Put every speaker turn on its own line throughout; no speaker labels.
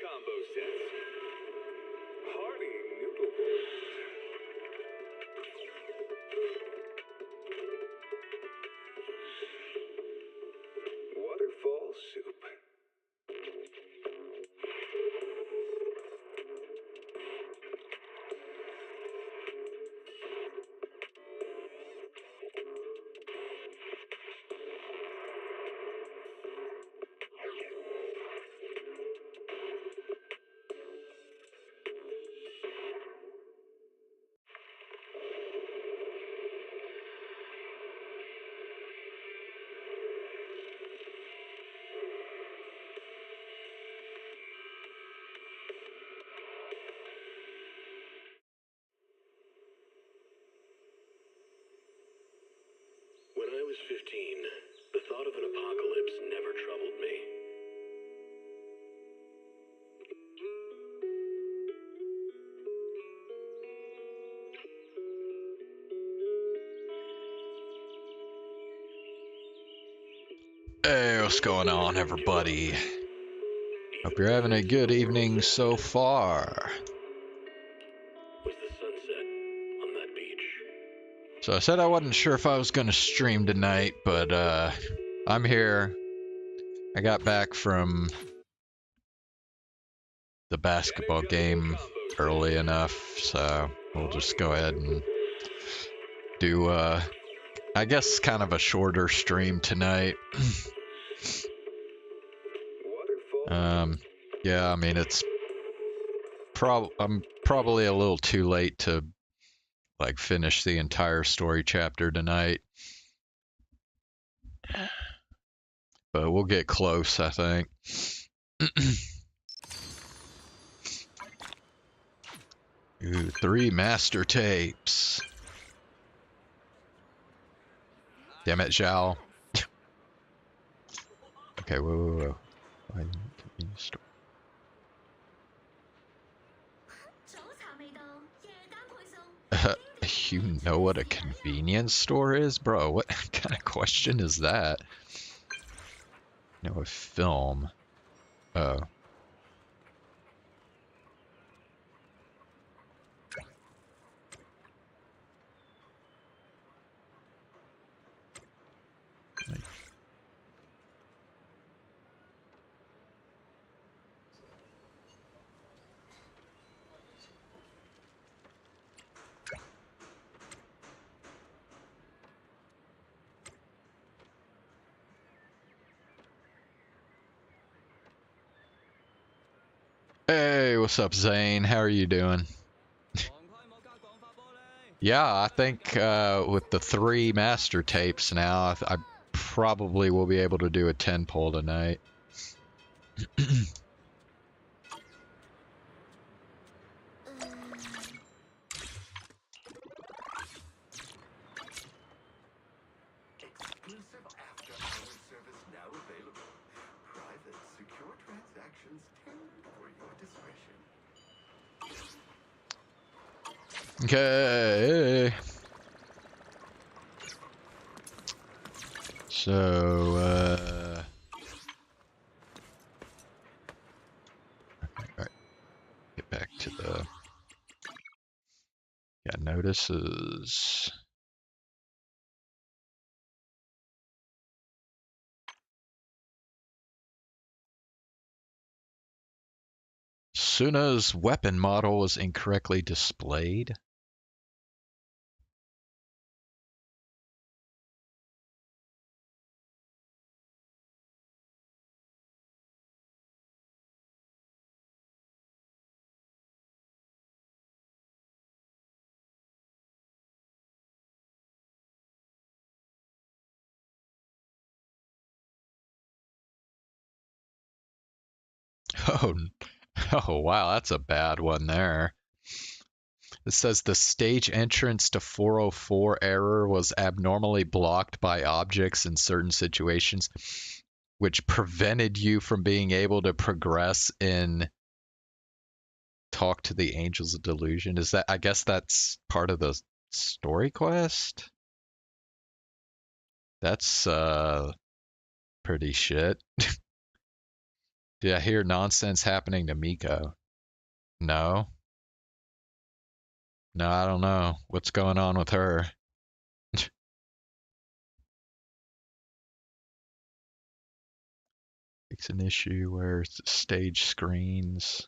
combo sets. Hearty noodles. Waterfall soup.
When I was 15, the thought of an apocalypse never troubled me.
Hey, what's going on, everybody? Hope you're having a good evening so far.
Was the sunset on that beach?
So I said I wasn't sure if I was going to stream tonight, but I'm here. I got back from the basketball game early enough, so we'll just go ahead and do, I guess, kind of a shorter stream tonight. Yeah, I mean, I'm probably a little too late to like finish the entire story chapter tonight, but we'll get close, I think. Ooh, 3 master tapes. Damn it, Zhao. Okay, whoa. Convenience store. You know what a convenience store is? Bro, what kind of question is that? You know, a film. Oh. Hey, what's up, Zane? How are you doing? Yeah, I think with the 3 master tapes now, I probably will be able to do a 10 pull tonight.
Exclusive after-hours service now available. Private, secure transactions tailored for your discretion.
Okay. So, alright. Get back to the... Yeah, notices. Suna's weapon model was incorrectly displayed. Oh, oh wow, that's a bad one there. It says the stage entrance to 404 error was abnormally blocked by objects in certain situations, which prevented you from being able to progress in Talk to the Angels of Delusion. Is that, I guess that's part of the story quest? That's pretty shit. Did I hear nonsense happening to Miko? No. No, I don't know. What's going on with her? It's an issue where stage screens.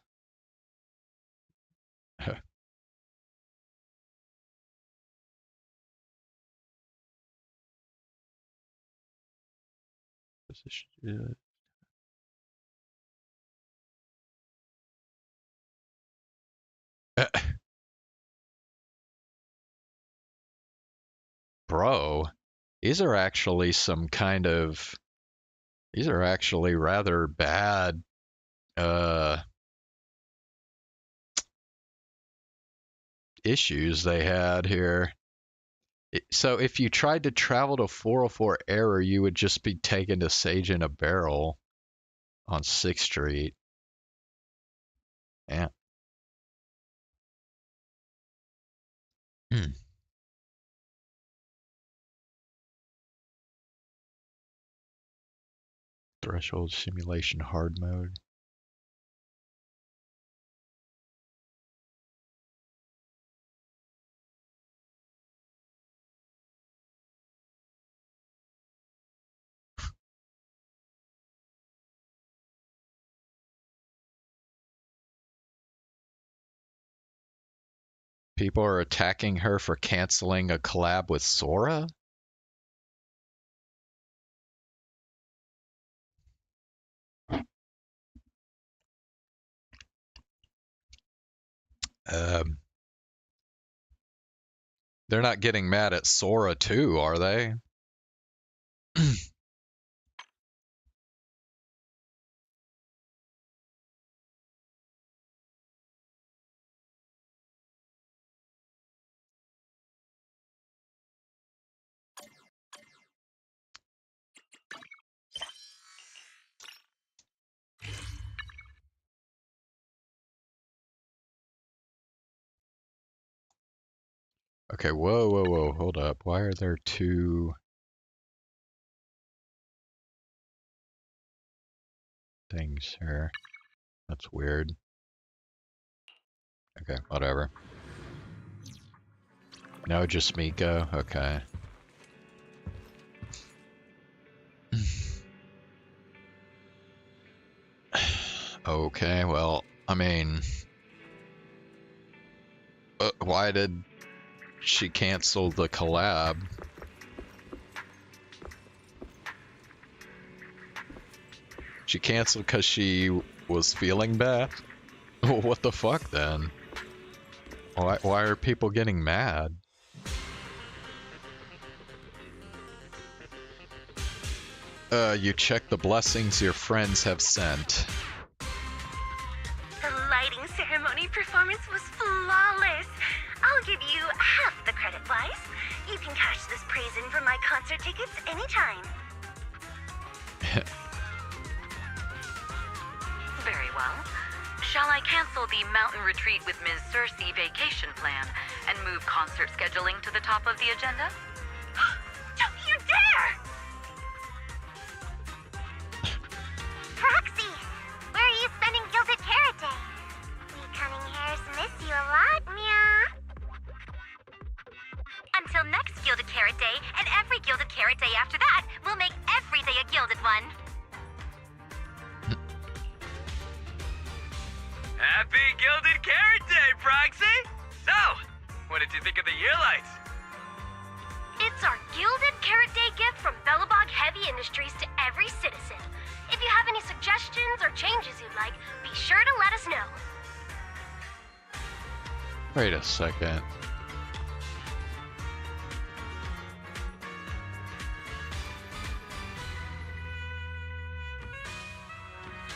Bro, these are actually some kind of. These are actually rather bad. Issues they had here. So if you tried to travel to 404 error, you would just be taken to Sage in a Barrel on 6th Street. Yeah. Threshold simulation hard mode. People are attacking her for canceling a collab with Sora? They're not getting mad at Sora too, are they? Okay, whoa, hold up. Why are there two things here? That's weird. Okay, whatever. No, just Miko? Okay. Okay, well, I mean... why did she cancel the collab? She canceled because she was feeling bad? Well, what the fuck then? Why are people getting mad? You check the blessings your friends have sent.
The lighting ceremony performance was flawless. I'll give you half the credit, Wise. You can cash this praise in for my concert tickets anytime.
Very well. Shall I cancel the mountain retreat with Ms. Cersei vacation plan and move concert scheduling to the top of the agenda?
Don't you dare! Proxy, where are you spending Gilded Carrot Day? We cunning hairs miss you a lot, meow. Until next Gilded Carrot Day, and every Gilded Carrot Day after that, we'll make every day a gilded one.
Happy Gilded Carrot Day, Proxy! So, what did you think of the year lights?
It's our Gilded Carrot Day gift from Bellabog Heavy Industries to every citizen. If you have any suggestions or changes you'd like, be sure to let us know.
Wait a second.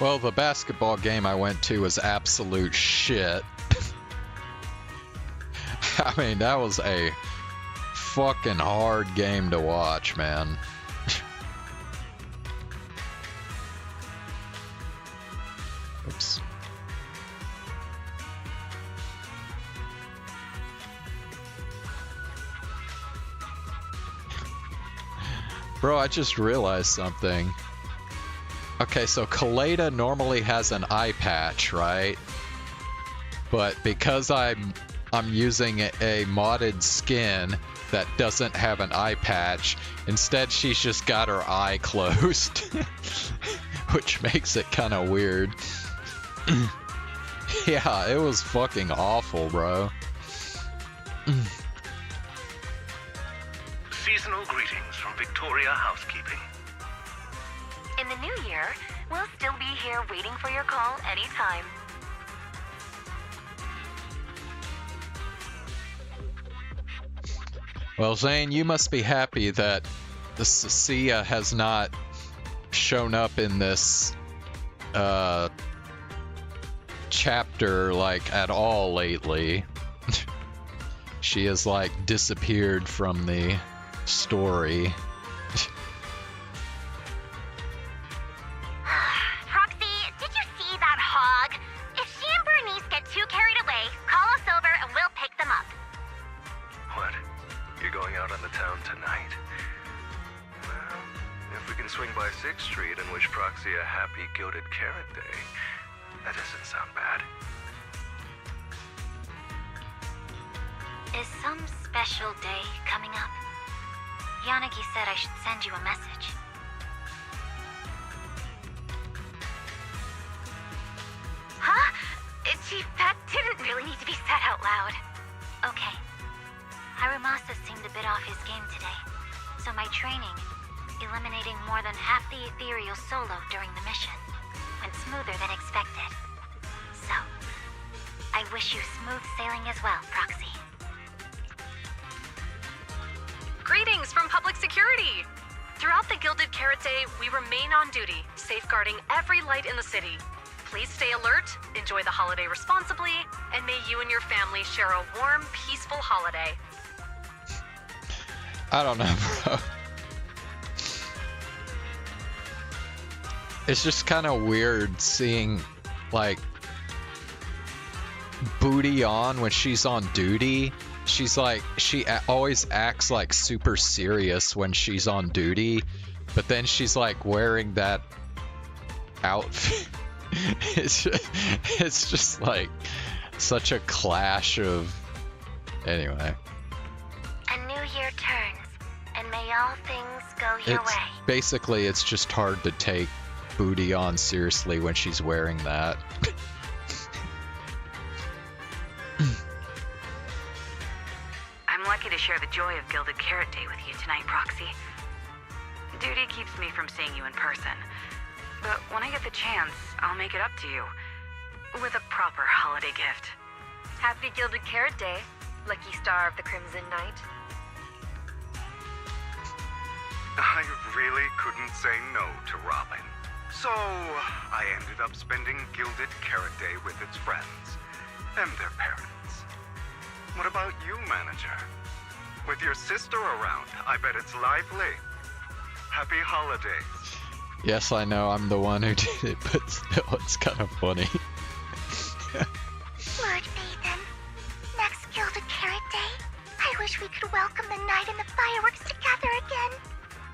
Well, the basketball game I went to was absolute shit. I mean, that was a fucking hard game to watch, man. Oops. Bro, I just realized something. Okay, so Kaleda normally has an eye patch, right? But because I'm using a modded skin that doesn't have an eye patch, instead she's just got her eye closed, which makes it kind of weird. Yeah, it was fucking awful, bro.
Seasonal greetings from Victoria Housekeeping.
In the new year, we'll still be here waiting for your call anytime.
Well, Zane, you must be happy that the Sia has not shown up in this chapter like at all lately. She has like disappeared from the story.
Proxy, did you see that hog? If she and Bernice get too carried away, call us over and we'll pick them up.
What? You're going out on the town tonight? Well, if we can swing by 6th Street and wish Proxy a happy Gilded Carrot Day, that doesn't sound bad.
Is some special day coming up? Yanagi said I should send you a message. Huh? Chief, that didn't really need to be said out loud. Okay. Harumasa seemed a bit off his game today, so my training, eliminating more than half the ethereal solo during the mission, went smoother than expected. So, I wish you smooth sailing as well, Proxy.
Greetings from Public Security! Throughout the Gilded Carrot Day, we remain on duty, safeguarding every light in the city. Please stay alert, enjoy the holiday responsibly, and may you and your family share a warm, peaceful holiday.
I don't know, bro. It's just kind of weird seeing, like, Booty on when she's on duty. She's like, she always acts like super serious when she's on duty, but then she's like wearing that outfit. It's just like such a clash of. Anyway.
A new year turns, and may all things go your way.
Basically, it's just hard to take Booty on seriously when she's wearing that.
I'm lucky to share the joy of Gilded Carrot Day with you tonight, Proxy. Duty keeps me from seeing you in person, but when I get the chance, I'll make it up to you with a proper holiday gift.
Happy Gilded Carrot Day, lucky star of the Crimson Knight.
I really couldn't say no to Robin. So, I ended up spending Gilded Carrot Day with its friends and their parents. What about you, manager? With your sister around, I bet it's lively. Happy holidays.
Yes, I know I'm the one who did it, but still, it's kind of funny.
Lord Phaethon, next Gilded Carrot Day, I wish we could welcome the night and the fireworks together again,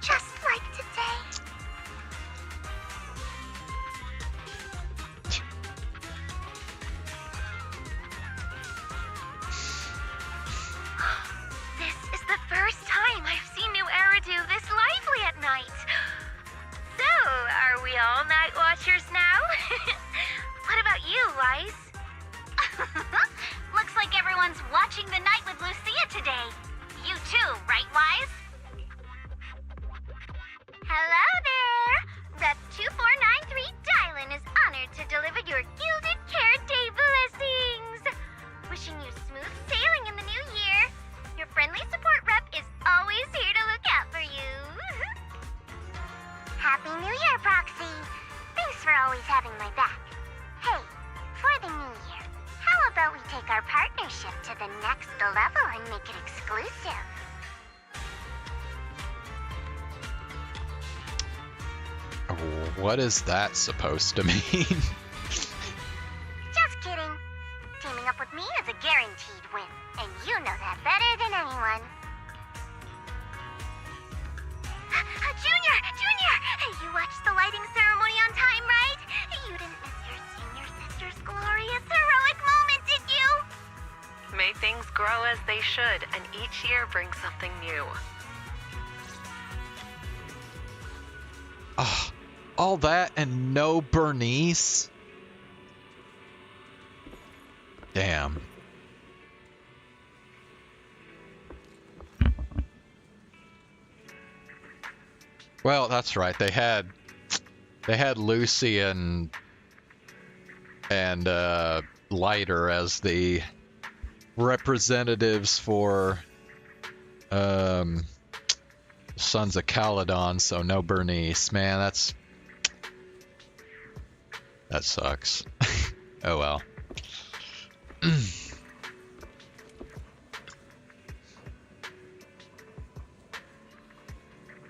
just like today. This is the first time I've seen New Eridu this lively at night. So, are we all night watchers now? What about you, Wise? Looks like everyone's watching the night with Lucia today. You too, right, Wise? Hello there! Rep 2493 Dylan is honored to deliver your Gilded Carrot Day blessings. Wishing you smooth sailing in the new year. Your friendly support rep is always here to look out for you. Happy New Year, Proxy. Thanks for always having my back. Hey, for the new year, how about we take our partnership to the next level and make it exclusive?
What is that supposed to mean?
Just kidding. Teaming up with me is a guaranteed win, and you know that better than anyone. Junior! You watched the lighting ceremony on time?
grow as they should, and each year brings something new.
Ah, all that and no Bernice? Damn. Well, that's right. They had Lucy and Lighter as the representatives for Sons of Caledon, so no Bernice. Man, that sucks. Oh well.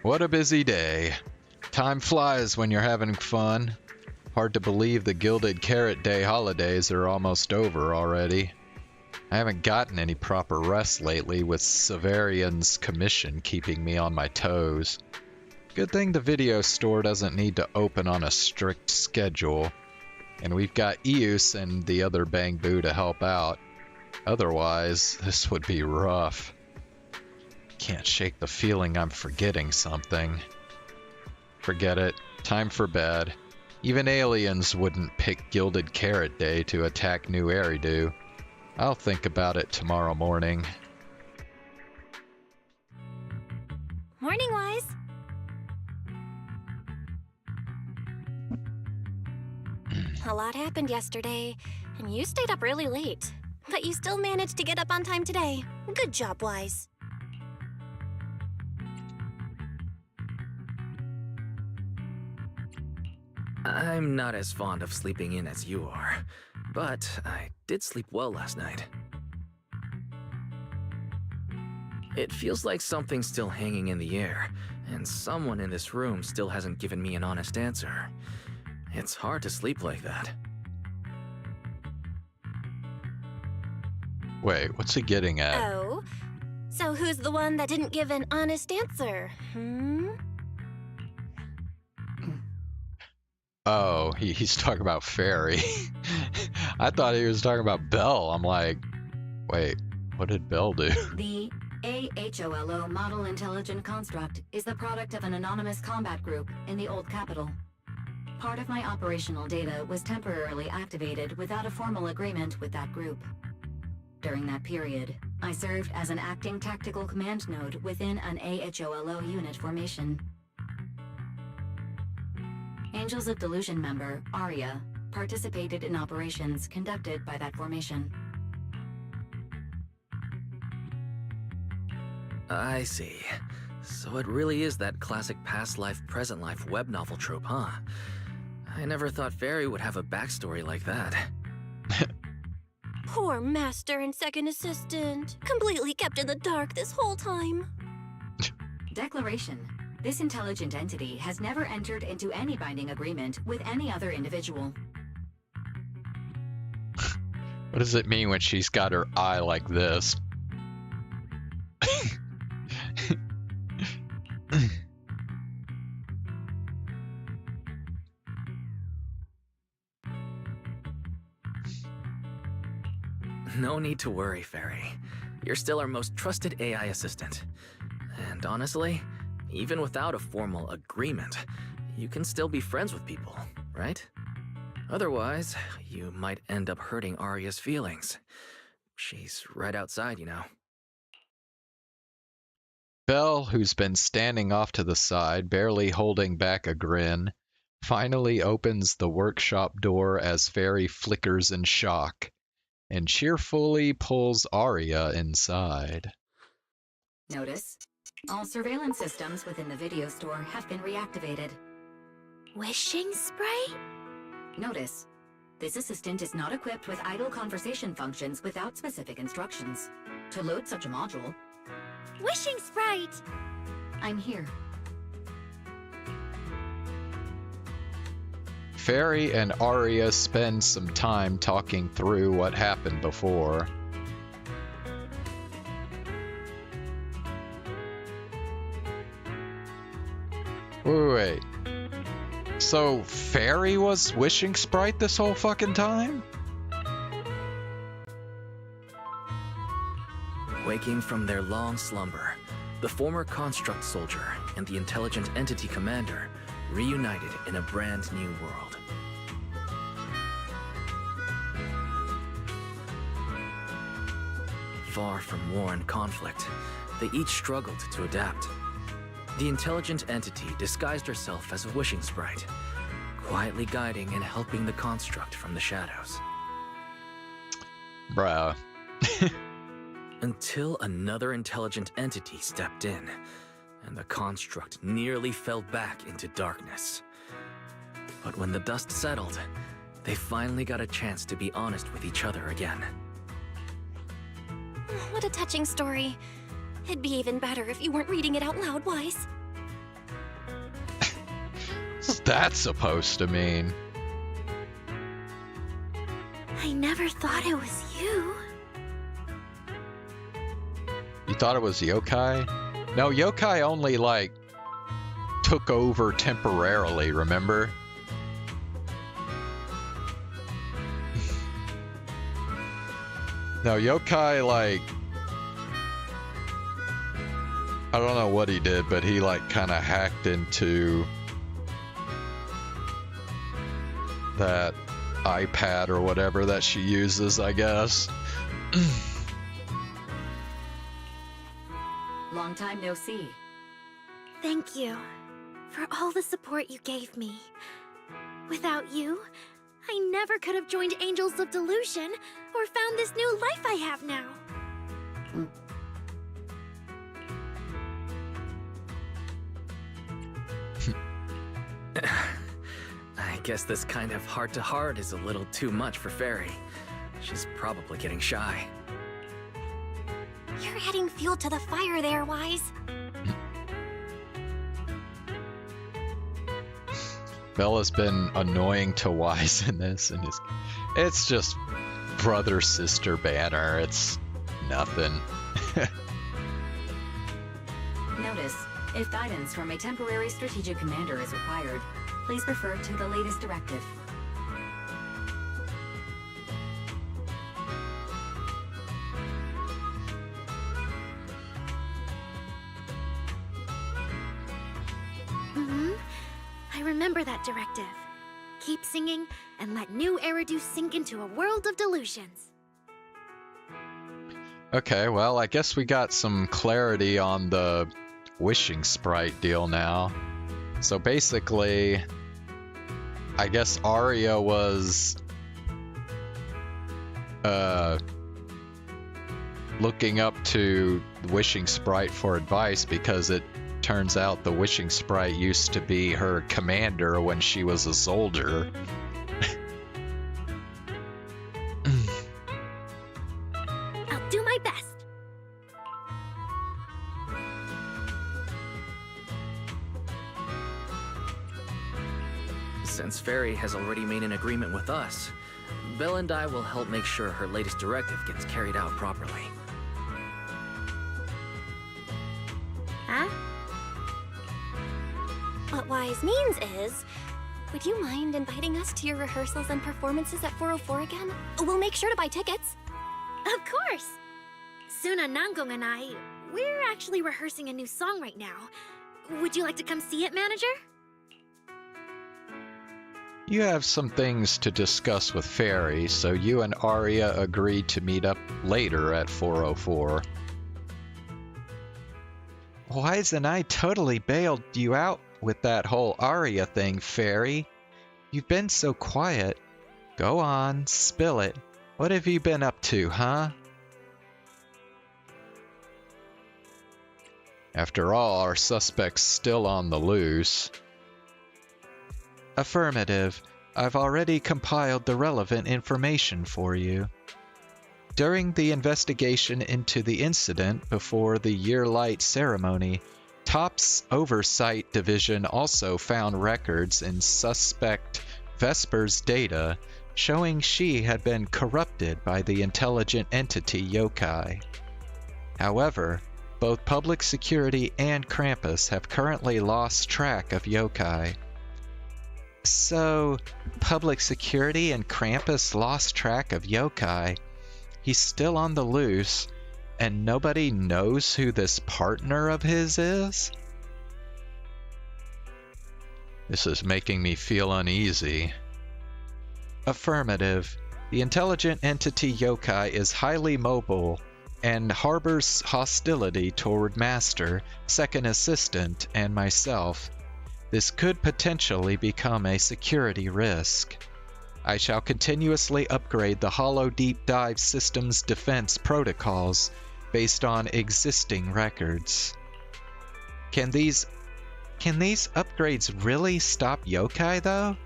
What a busy day. Time flies when you're having fun. Hard to believe the Gilded Carrot Day holidays are almost over already. I haven't gotten any proper rest lately, with Severian's commission keeping me on my toes. Good thing the video store doesn't need to open on a strict schedule, and we've got Eus and the other Bangbu to help out. Otherwise, this would be rough. Can't shake the feeling I'm forgetting something. Forget it. Time for bed. Even aliens wouldn't pick Gilded Carrot Day to attack New Eridu. I'll think about it tomorrow morning.
Morning, Wise. A lot happened yesterday, and you stayed up really late. But you still managed to get up on time today. Good job, Wise.
I'm not as fond of sleeping in as you are, but I did sleep well last night. It feels like something's still hanging in the air, and someone in this room still hasn't given me an honest answer. It's hard to sleep like that.
Wait, what's he getting at?
Oh, so who's the one that didn't give an honest answer?
Oh, he's talking about Fairy. I thought he was talking about Belle. I'm like, wait, what did Belle do?
The AHOLO Model Intelligent Construct is the product of an anonymous combat group in the Old Capital. Part of my operational data was temporarily activated without a formal agreement with that group. During that period, I served as an acting tactical command node within an AHOLO unit formation. Angels of Delusion member, Arya, participated in operations conducted by that formation.
I see. So it really is that classic past life, present life web novel trope, huh? I never thought Fairy would have a backstory like that.
Poor master and second assistant. Completely kept in the dark this whole time.
Declaration. This intelligent entity has never entered into any binding agreement with any other individual.
What does it mean when she's got her eye like this?
No need to worry, Fairy. You're still our most trusted AI assistant. And honestly, even without a formal agreement, you can still be friends with people, right? Otherwise, you might end up hurting Arya's feelings. She's right outside, you know.
Belle, who's been standing off to the side, barely holding back a grin, finally opens the workshop door as Fairy flickers in shock and cheerfully pulls Arya inside.
Notice, all surveillance systems within the video store have been reactivated.
Wishing spray?
Notice, this assistant is not equipped with idle conversation functions without specific instructions. To load such a module,
Wishing sprite!
I'm here.
Fairy and Arya spend some time talking through what happened before. Wait. So Fairy was Wishing Sprite this whole fucking time?
Waking from their long slumber, the former construct soldier and the intelligent entity commander reunited in a brand new world. Far from war and conflict, they each struggled to adapt. The intelligent entity disguised herself as a wishing sprite, quietly guiding and helping the construct from the shadows.
Bruh.
Until another intelligent entity stepped in, and the construct nearly fell back into darkness. But when the dust settled, they finally got a chance to be honest with each other again.
What a touching story. It'd be even better if you weren't reading it out loud, Wise.
What's that supposed to mean?
I never thought it was you.
You thought it was yokai? No, yokai only, like, took over temporarily, remember? No, yokai, like... I don't know what he did, but he, like, kind of hacked into that iPad or whatever that she uses, I guess.
Long time no see.
Thank you for all the support you gave me. Without you, I never could have joined Angels of Delusion or found this new life I have now.
I guess this kind of heart-to-heart is a little too much for Fairy. She's probably getting shy.
You're adding fuel to the fire there, Wise.
Bella's been annoying to Wise in this, and it's just brother-sister banner. It's nothing.
Notice, if guidance from a temporary strategic commander is required, please refer to the latest directive.
I remember that directive. Keep singing and let new Eridu sink into a world of delusions.
Okay, well, I guess we got some clarity on the wishing sprite deal now. So basically, I guess Arya was looking up to the wishing sprite for advice because it turns out the wishing sprite used to be her commander when she was a soldier.
I'll do my best.
Since Fairy has already made an agreement with us, Belle and I will help make sure her latest directive gets carried out properly.
Huh? What Wise means is, would you mind inviting us to your rehearsals and performances at 404 again? We'll make sure to buy tickets. Of course! Suna Nangong and I, we're actually rehearsing a new song right now. Would you like to come see it, manager?
You have some things to discuss with Fairy, so you and Arya agreed to meet up later at 404. Wise and I totally bailed you out with that whole Arya thing, Fairy. You've been so quiet. Go on, spill it. What have you been up to, huh? After all, our suspect's still on the loose. Affirmative. I've already compiled the relevant information for you. During the investigation into the incident before the Yearlight ceremony, TOP's Oversight Division also found records in suspect Vesper's data showing she had been corrupted by the intelligent entity yokai. However, both Public Security and Krampus have currently lost track of yokai. So, Public Security and Krampus lost track of yokai. He's still on the loose. and nobody knows who this partner of his is? This is making me feel uneasy. Affirmative. The intelligent entity yokai is highly mobile and harbors hostility toward Master, Second Assistant, and myself. This could potentially become a security risk. I shall continuously upgrade the Hollow Deep Dive System's defense protocols based on existing records. Can these upgrades really stop yokai, though?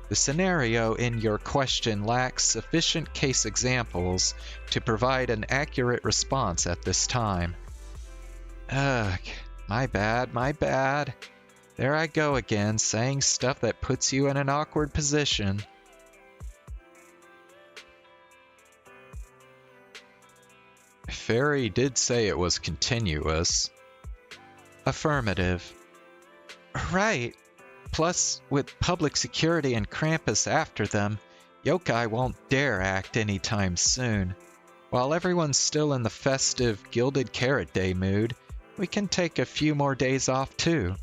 The scenario in your question lacks sufficient case examples to provide an accurate response at this time. Ugh, my bad. There I go again, saying stuff that puts you in an awkward position. Fairy did say it was continuous. Affirmative. Right. Plus, with public security and Krampus after them, yokai won't dare act anytime soon. While everyone's still in the festive Gilded Carrot Day mood, we can take a few more days off too.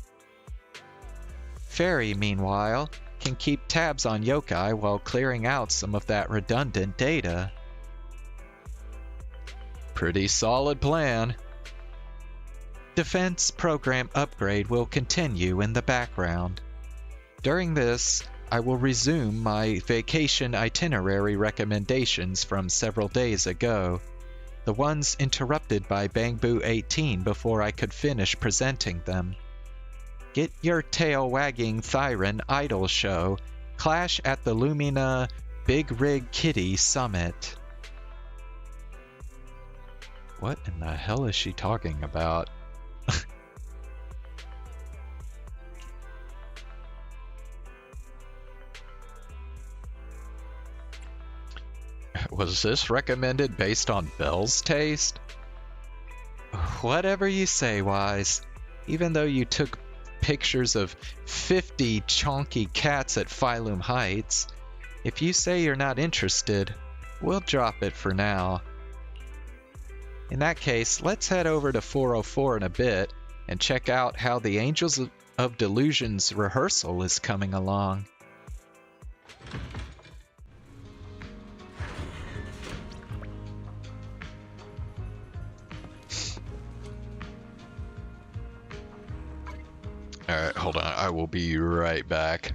Fairy, meanwhile, can keep tabs on yokai while clearing out some of that redundant data. Pretty solid plan. Defense program upgrade will continue in the background. During this, I will resume my vacation itinerary recommendations from several days ago, the ones interrupted by Bangbu 18 before I could finish presenting them. Get your tail-wagging Thyron idol show, clash at the Lumina Big Rig Kitty Summit. What in the hell is she talking about? Was this recommended based on Belle's taste? Whatever you say, Wise. Even though you took pictures of 50 chonky cats at Phylum Heights, if you say you're not interested, we'll drop it for now. In that case, let's head over to 404 in a bit and check out how the Angels of Delusion's rehearsal is coming along. Alright, hold on. I will be right back.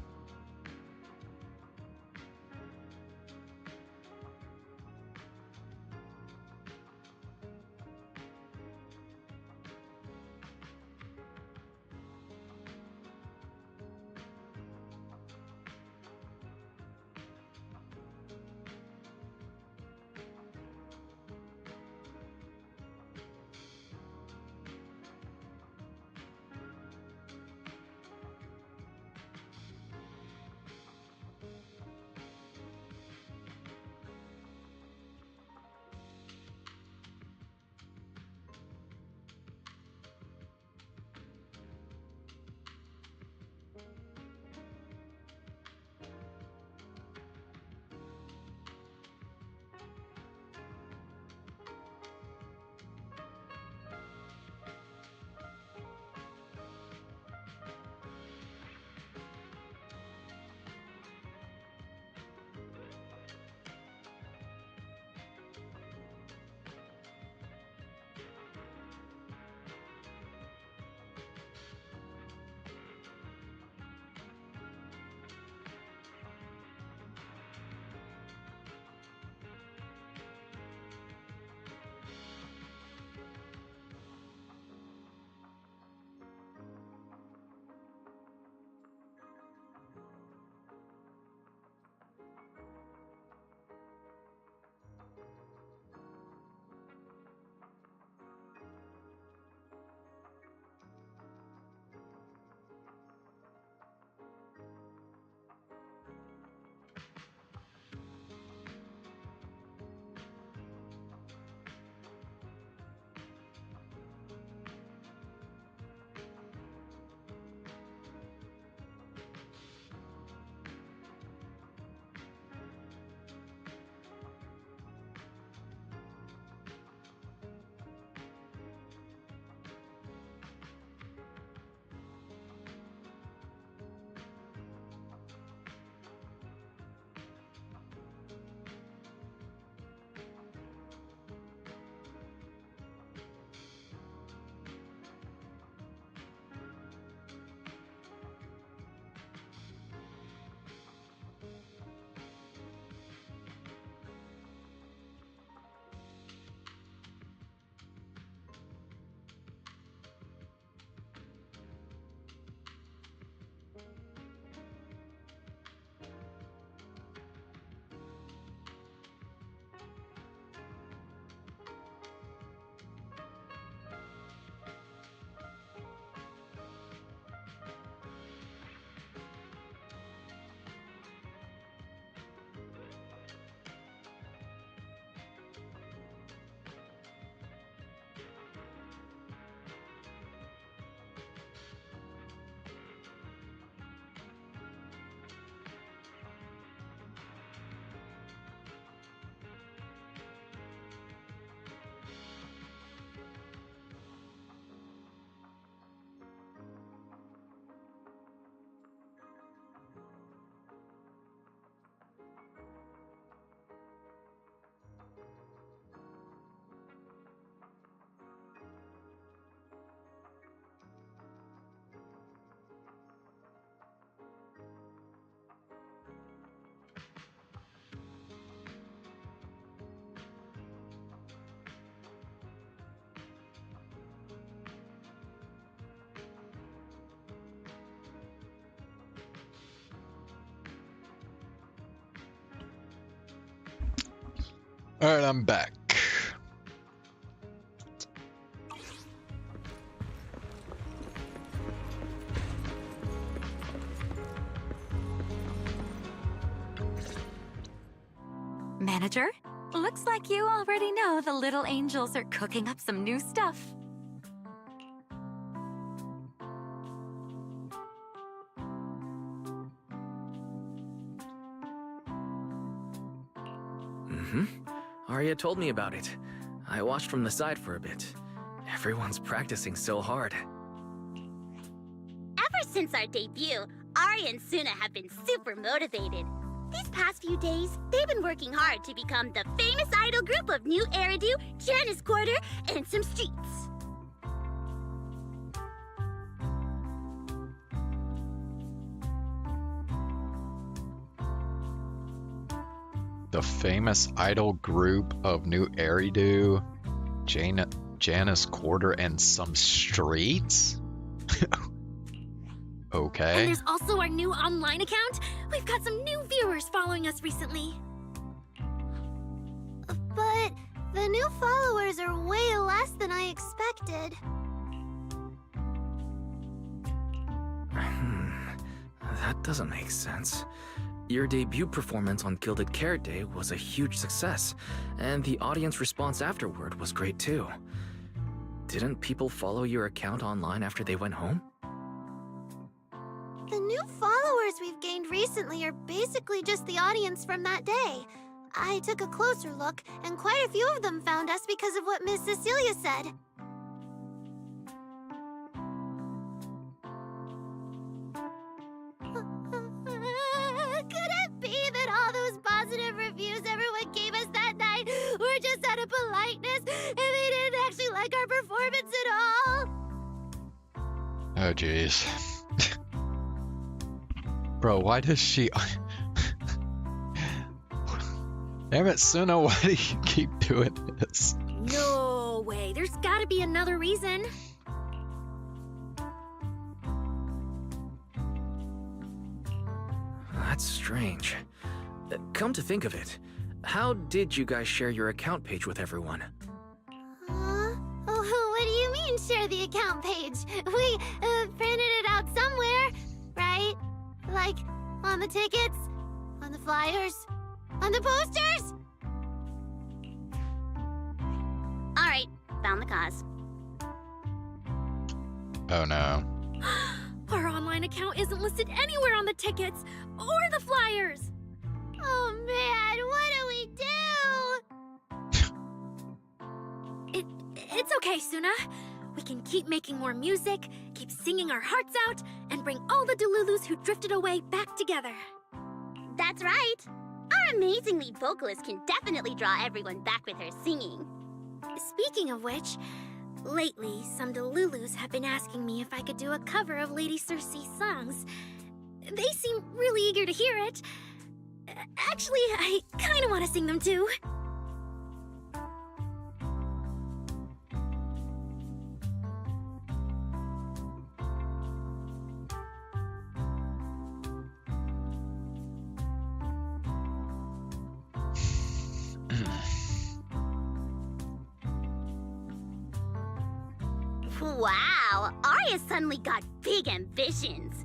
Alright, I'm back.
Manager, looks like you already know the little angels are cooking up some new stuff.
Arya told me about it. I watched from the side for a bit. Everyone's practicing so hard.
Ever since our debut, Ari and Suna have been super motivated. These past few days, they've been working hard to become the famous idol group of New Eridu, Janice Quarter, and some streets.
The famous idol group of New Eridu, Janice Quarter, and some streets? Okay.
And there's also our new online account. We've got some new viewers following us recently. But the new followers are way less than I expected.
That doesn't make sense. Your debut performance on Gilded Carrot Day was a huge success, and the audience response afterward was great too. Didn't people follow your account online after they went home?
The new followers we've gained recently are basically just the audience from that day. I took a closer look, and quite a few of them found us because of what Miss Cecilia said. Could it be that all those positive reviews everyone gave us that night were just out of politeness, and they didn't actually like our performance at all?
Oh, jeez. Bro, why does she... Damn it, Suna, why do you keep doing this?
No way, there's gotta be another reason.
That's strange. Come to think of it, how did you guys share your account page with everyone?
Oh, what do you mean, share the account page? We printed it out somewhere, right? Like, on the tickets, on the flyers, on the posters? Alright, found the cause.
Oh no.
Our online account isn't listed anywhere on the tickets or the flyers. Oh man, what do we do? It's okay, Suna. We can keep making more music, keep singing our hearts out, and bring all the Delulus who drifted away back together. That's right. Our amazing lead vocalist can definitely draw everyone back with her singing. Speaking of which, lately, some Delulus have been asking me if I could do a cover of Lady Circe's songs. They seem really eager to hear it. Actually, I kind of want to sing them too. Wow, Arya suddenly got big ambitions.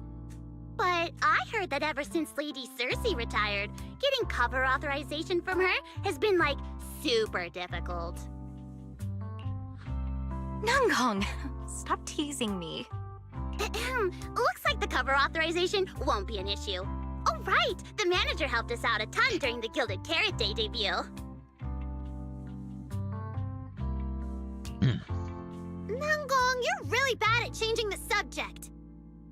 But I heard that ever since Lady Circe retired, getting cover authorization from her has been, like, super difficult.
Nanggong, stop teasing me.
Looks like the cover authorization won't be an issue. Oh, right, the manager helped us out a ton during the Gilded Carrot Day debut. Nanggong, you're really bad at changing the subject.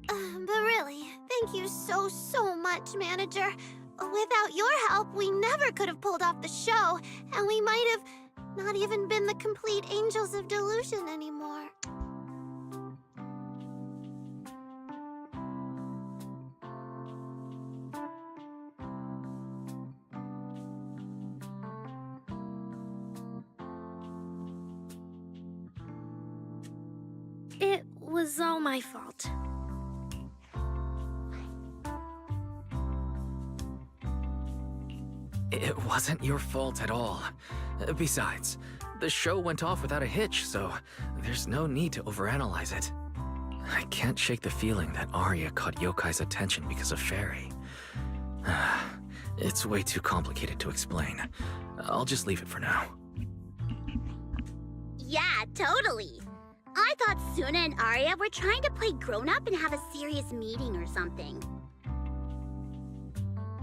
But really, thank you so much, Manager. Without your help, we never could have pulled off the show, and we might have not even been the complete Angels of Delusion anymore. It was all my fault.
It wasn't your fault at all. Besides, the show went off without a hitch, so there's no need to overanalyze it. I can't shake the feeling that Arya caught Yokai's attention because of Fairy. It's way too complicated to explain. I'll just leave it for now.
Yeah, totally. I thought Suna and Arya were trying to play grown-up and have a serious meeting or something.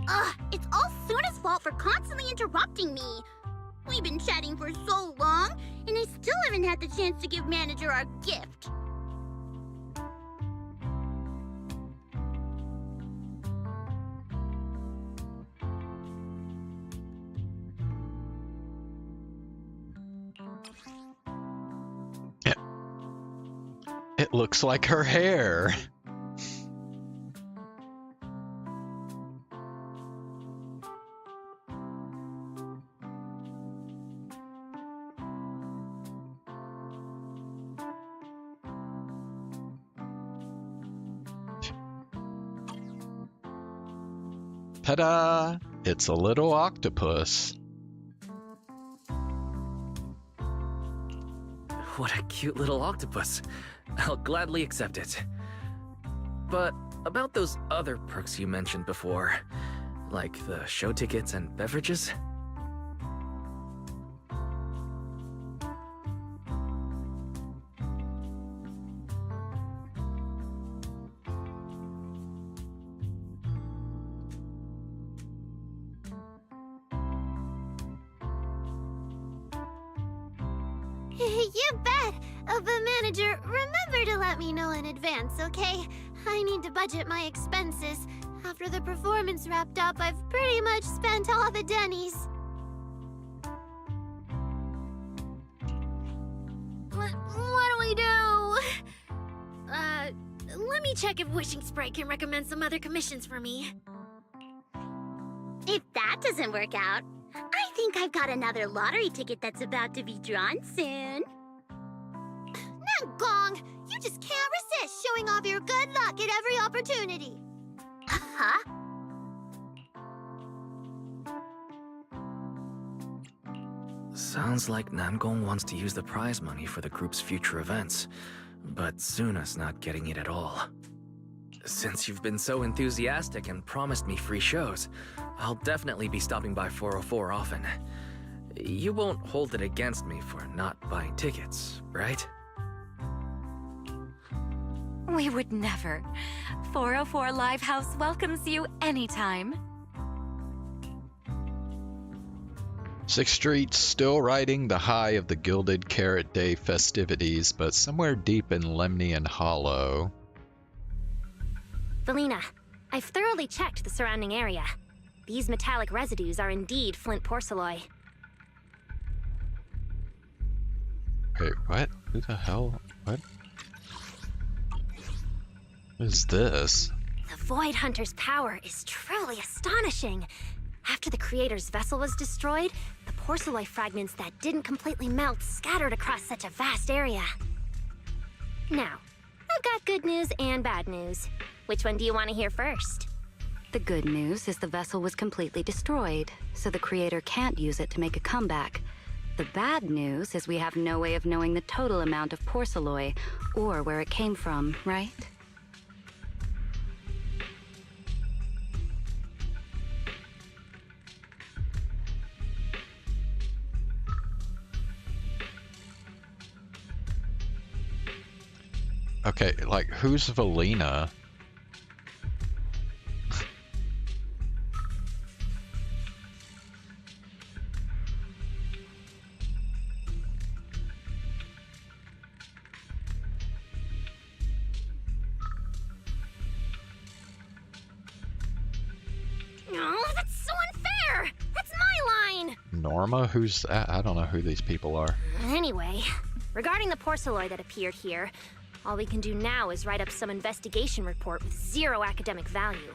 Ugh, it's all Suna's fault for constantly interrupting me. We've been chatting for so long, and I still haven't had the chance to give Manager our gift.
It looks like her hair. Ta-da! It's a little octopus.
What a cute little octopus. I'll gladly accept it. But about those other perks you mentioned before, like the show tickets and beverages?
You bet! But Manager, remember to let me know in advance, okay? I need to budget my expenses. After the performance wrapped up, I've pretty much spent all the Denny's. What do we do? Let me check if Wishing Sprite can recommend some other commissions for me. If that doesn't work out, I think I've got another lottery ticket that's about to be drawn soon. Gong, you just can't resist showing off your good luck at every opportunity. Huh?
Sounds like Nangong wants to use the prize money for the group's future events, but Suna's not getting it at all. Since you've been so enthusiastic and promised me free shows, I'll definitely be stopping by 404 often. You won't hold it against me for not buying tickets, right?
We would never. 404 Live House welcomes you anytime.
6th Street still riding the high of the Gilded Carrot Day festivities, but somewhere deep in Lemnian Hollow.
Valina, I've thoroughly checked the surrounding area. These metallic residues are indeed flint porcelain.
Wait, what? Who the hell? What? What is this?
The Void Hunter's power is truly astonishing. After the Creator's vessel was destroyed, the porcelain fragments that didn't completely melt scattered across such a vast area. Now, I've got good news and bad news. Which one do you want to hear first?
The good news is the vessel was completely destroyed, so the Creator can't use it to make a comeback. The bad news is we have no way of knowing the total amount of porcelain or where it came from, right?
Okay, like, who's Valina?
Oh, that's so unfair! That's my line!
Norma? Who's that? I don't know who these people are.
Anyway, regarding the porcelain that appeared here, all we can do now is write up some investigation report with zero academic value.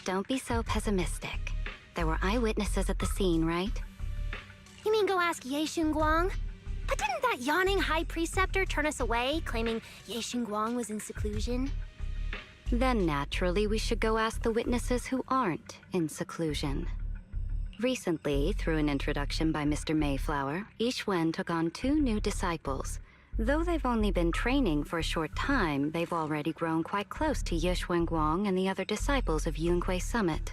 Don't be so pessimistic. There were eyewitnesses at the scene, right?
You mean go ask Ye Xinguang? But didn't that yawning high preceptor turn us away, claiming Ye Xinguang was in seclusion?
Then naturally we should go ask the witnesses who aren't in seclusion. Recently, through an introduction by Mr. Mayflower, Yixuan took on 2 new disciples. Though they've only been training for a short time, they've already grown quite close to Yixuan Guang and the other disciples of Yunhui Summit.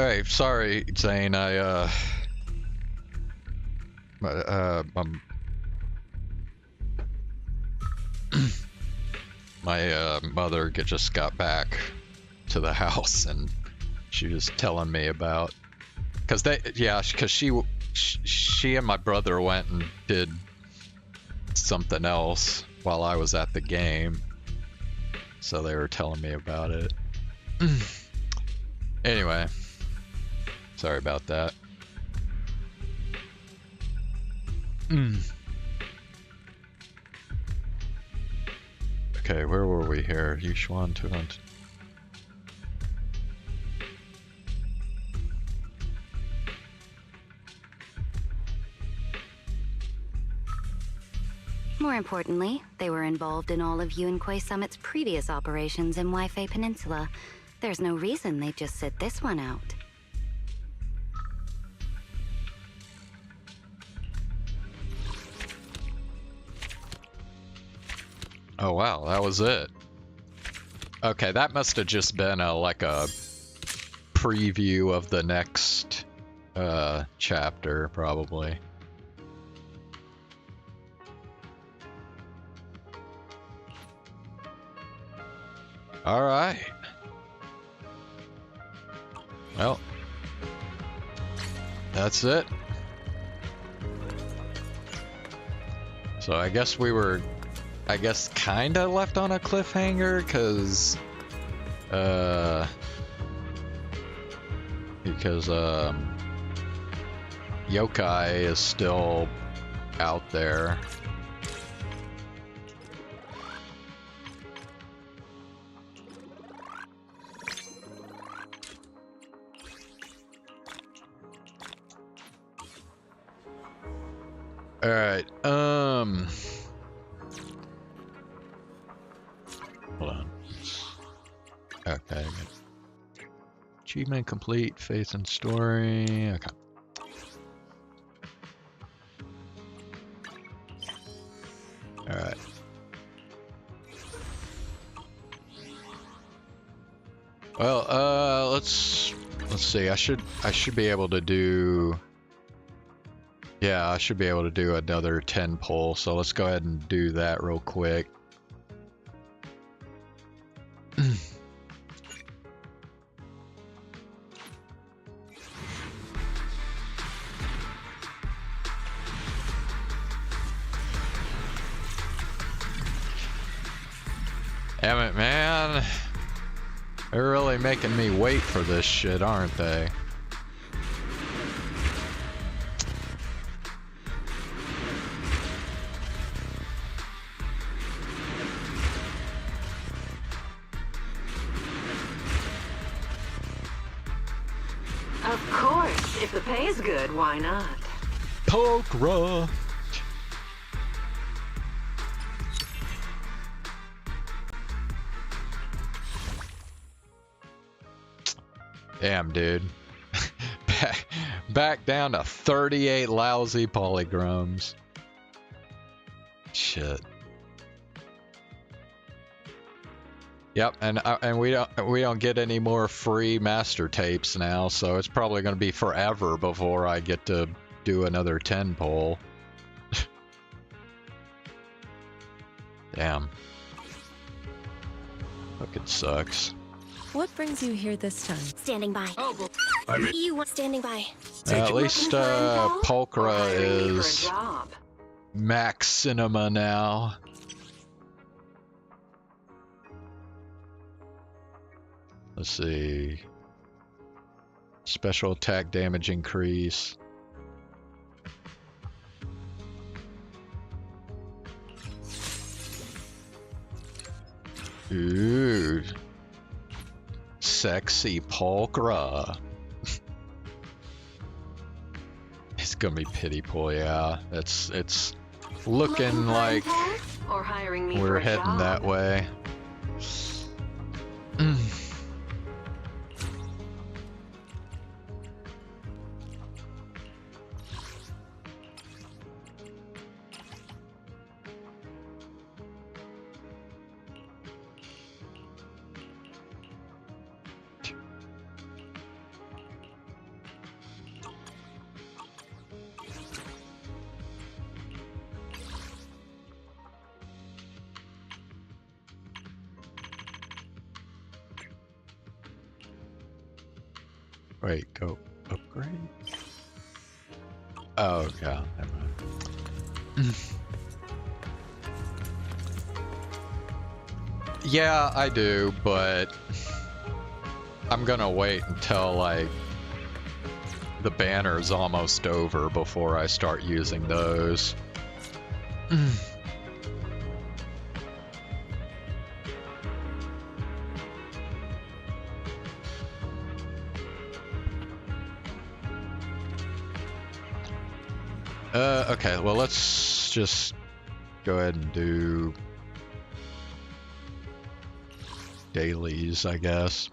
Hey, sorry, Zane. My mother just got back to the house, and she was telling me about, because she and my brother went and did something else while I was at the game, so they were telling me about it. Anyway, sorry about that. Okay, where were we here? Yushuan, Tulan.
More importantly, they were involved in all of Yuan-Kui Summit's previous operations in Waifei Peninsula. There's no reason they'd just sit this one out.
Oh wow, that was it. Okay, that must have just been like a preview of the next chapter, probably. All right. Well, that's it. So I guess we were, kinda left on a cliffhanger, because Yokai is still out there. All right. Hold on. Okay. Achievement complete. Faith and story. Okay. All right. Well, let's see. I should be able to do. Yeah, I should be able to do another 10 pull, so let's go ahead and do that real quick. Damn it, man. They're really making me wait for this shit, aren't they?
Of course, if the pay's good, why not?
Pokra. Damn, dude. back down to 38 lousy polygrams. Shit. Yep, and we don't get any more free master tapes now, so it's probably going to be forever before I get to do another 10 pull. Damn. Fucking sucks.
What brings you here this time?
Standing by.
Oh, well,
You want standing by.
At least Pulchra is max cinema now. Let's see. Special attack damage increase. Ooh. Sexy Pulchra. It's gonna be pity pull, yeah. It's looking like
or hiring me
we're heading that way. Oh, God. Never mind. Yeah, I do, but I'm gonna wait until, like, the banner's almost over before I start using those. Okay, well, let's just go ahead and do dailies, I guess.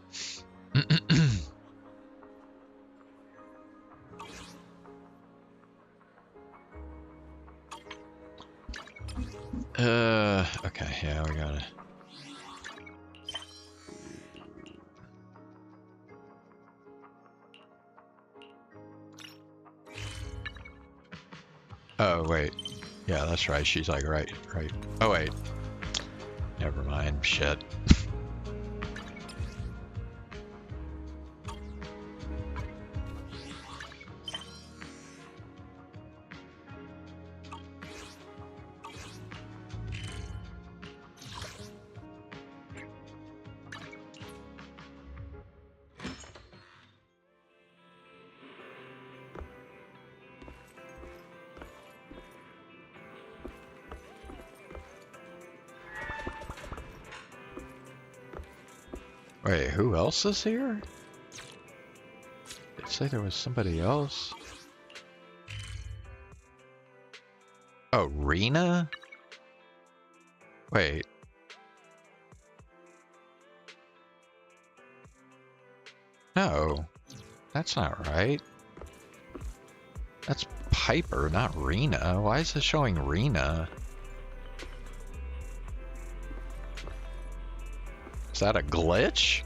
Okay, yeah, we gotta. Oh, wait. Yeah, that's right. She's like, right. Oh, wait. Never mind. Shit. Wait, who else is here? Did it say there was somebody else? Oh, Rena? Wait. No, that's not right. That's Piper, not Rena. Why is it showing Rena? Is that a glitch?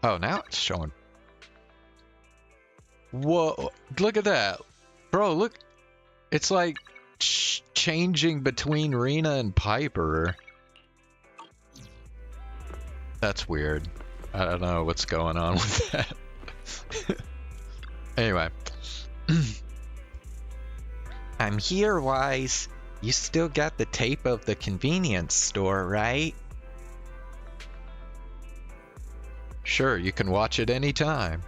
Oh, now it's showing. Whoa, look at that. Bro, look. It's like changing between Rena and Piper. That's weird. I don't know what's going on with that. Anyway.
I'm here, Wise. You still got the tape of the convenience store, right?
Sure, you can watch it anytime.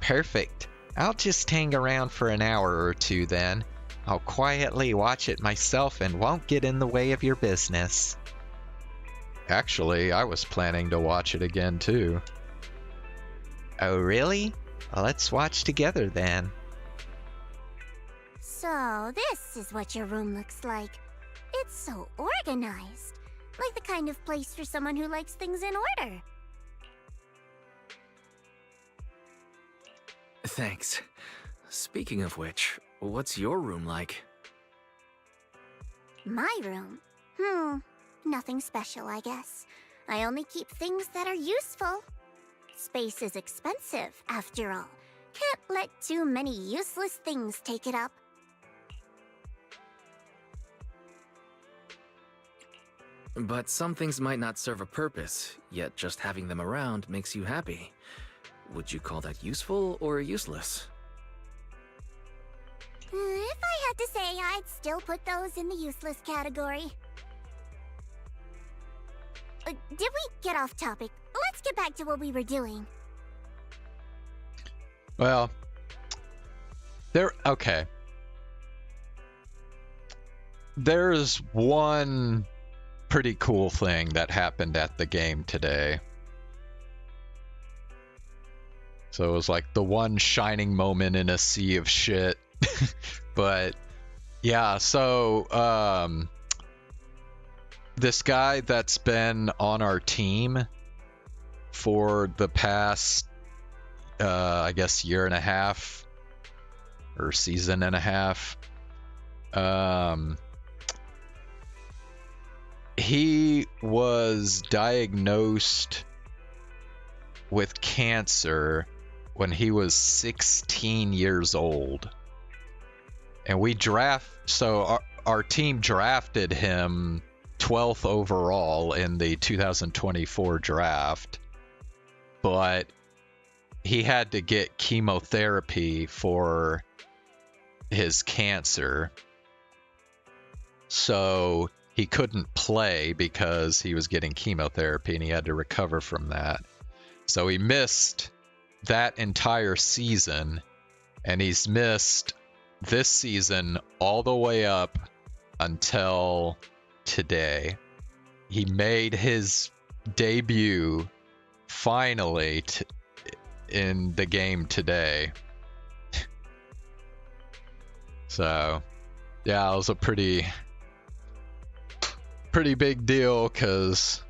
Perfect. I'll just hang around for an hour or two then. I'll quietly watch it myself and won't get in the way of your business.
Actually, I was planning to watch it again too.
Oh, really? Well, let's watch together then.
So, this is what your room looks like. It's so organized. Like the kind of place for someone who likes things in order.
Thanks. Speaking of which, what's your room like?
My room? Nothing special, I guess. I only keep things that are useful. Space is expensive, after all. Can't let too many useless things take it up.
But some things might not serve a purpose, yet just having them around makes you happy. Would you call that useful or useless?
If I had to say, I'd still put those in the useless category. Did we get off topic? Let's get back to what we were doing.
Well, okay. There's one pretty cool thing that happened at the game today. So it was like the one shining moment in a sea of shit. But yeah, so this guy that's been on our team for the past I guess year and a half or season and a half, he was diagnosed with cancer when he was 16 years old. And our team drafted him 12th overall in the 2024 draft. But he had to get chemotherapy for his cancer. So he couldn't play because he was getting chemotherapy and he had to recover from that. So he missed that entire season, and he's missed this season all the way up until today. He made his debut finally in the game today. So, yeah, it was a pretty big deal because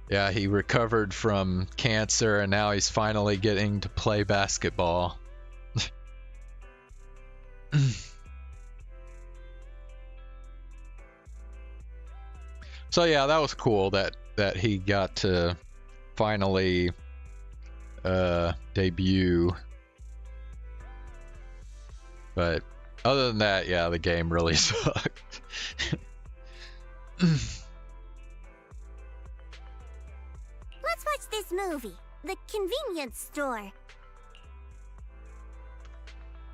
yeah, he recovered from cancer and now he's finally getting to play basketball. So yeah, that was cool that he got to finally debut. But other than that, yeah, the game really sucked.
Let's watch this movie, The Convenience Store.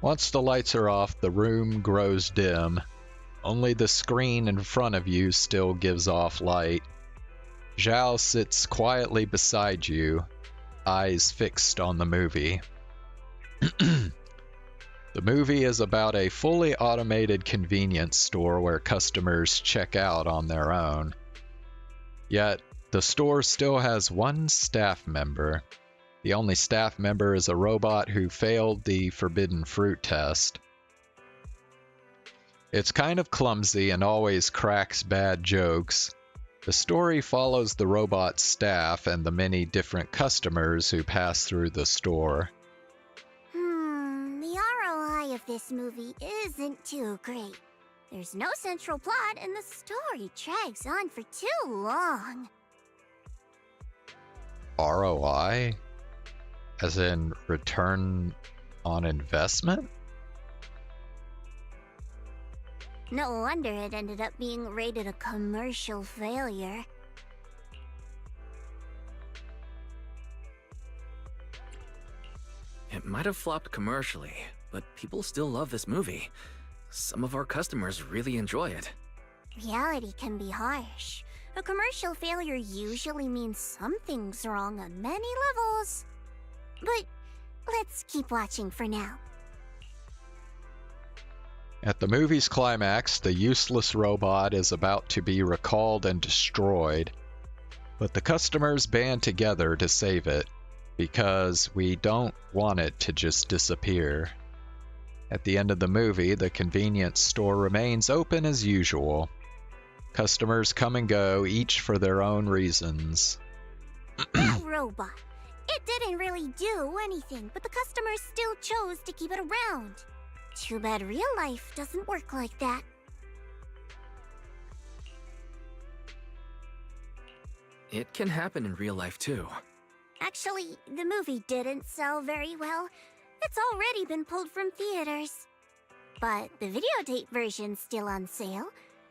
Once the lights are off, the room grows dim. Only the screen in front of you still gives off light. Zhao sits quietly beside you, eyes fixed on the movie. The movie is about a fully automated convenience store where customers check out on their own. Yet, the store still has one staff member. The only staff member is a robot who failed the forbidden fruit test. It's kind of clumsy and always cracks bad jokes. The story follows the robot's staff and the many different customers who pass through the store.
The ROI of this movie isn't too great. There's no central plot and the story drags on for too long.
ROI? As in return on investment?
No wonder it ended up being rated a commercial failure.
It might have flopped commercially, but people still love this movie. Some of our customers really enjoy it.
Reality can be harsh. A commercial failure usually means something's wrong on many levels. But let's keep watching for now.
At the movie's climax, the useless robot is about to be recalled and destroyed, but the customers band together to save it, because we don't want it to just disappear. At the end of the movie, the convenience store remains open as usual. Customers come and go, each for their own reasons.
That robot. It didn't really do anything, but the customers still chose to keep it around. Too bad real life doesn't work like that.
It can happen in real life too.
Actually, the movie didn't sell very well. It's already been pulled from theaters. But the videotape version's still on sale.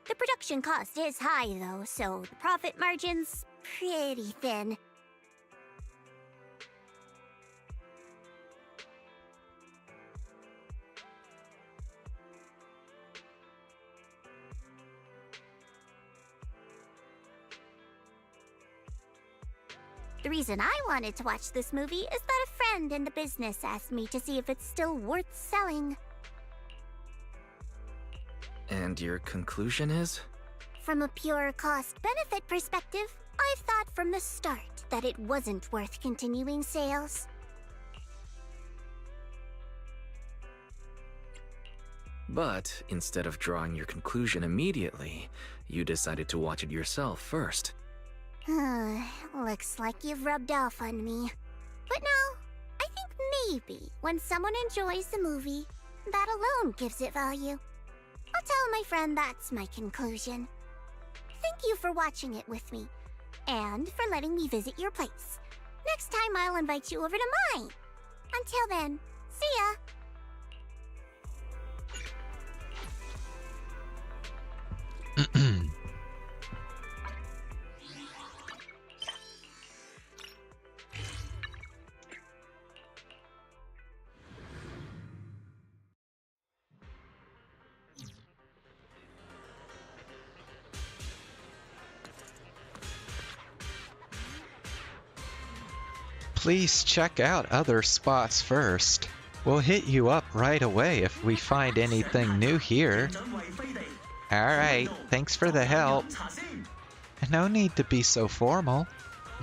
The production cost is high though, so the profit margin's pretty thin. The reason I wanted to watch this movie is that a friend in the business asked me to see if it's still worth selling.
And your conclusion is?
From a pure cost-benefit perspective, I've thought from the start that it wasn't worth continuing sales.
But instead of drawing your conclusion immediately, you decided to watch it yourself first.
Looks like you've rubbed off on me. But no, I think maybe when someone enjoys the movie, that alone gives it value. I'll tell my friend that's my conclusion. Thank you for watching it with me, and for letting me visit your place. Next time I'll invite you over to mine. Until then, see ya!
please check out other spots first. We'll hit you up right away if we find anything new here. Alright, thanks for the help. No need to be so formal.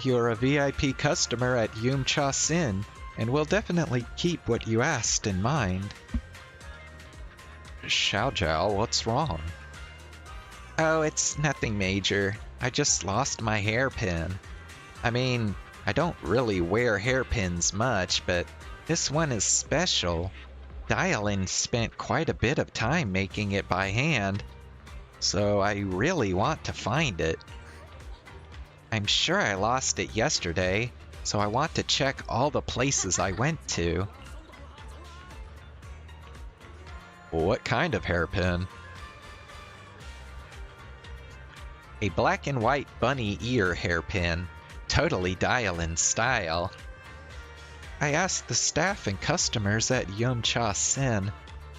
You're a VIP customer at Yum-Cha Sin, and we'll definitely keep what you asked in mind. Xiaojiao, what's wrong? Oh, it's nothing major. I just lost my hairpin. I mean, I don't really wear hairpins much, but this one is special. Dialin spent quite a bit of time making it by hand, so I really want to find it. I'm sure I lost it yesterday, so I want to check all the places I went to.
What kind of hairpin?
A black and white bunny ear hairpin, totally Dialin style. I asked the staff and customers at Yum-Cha Sin,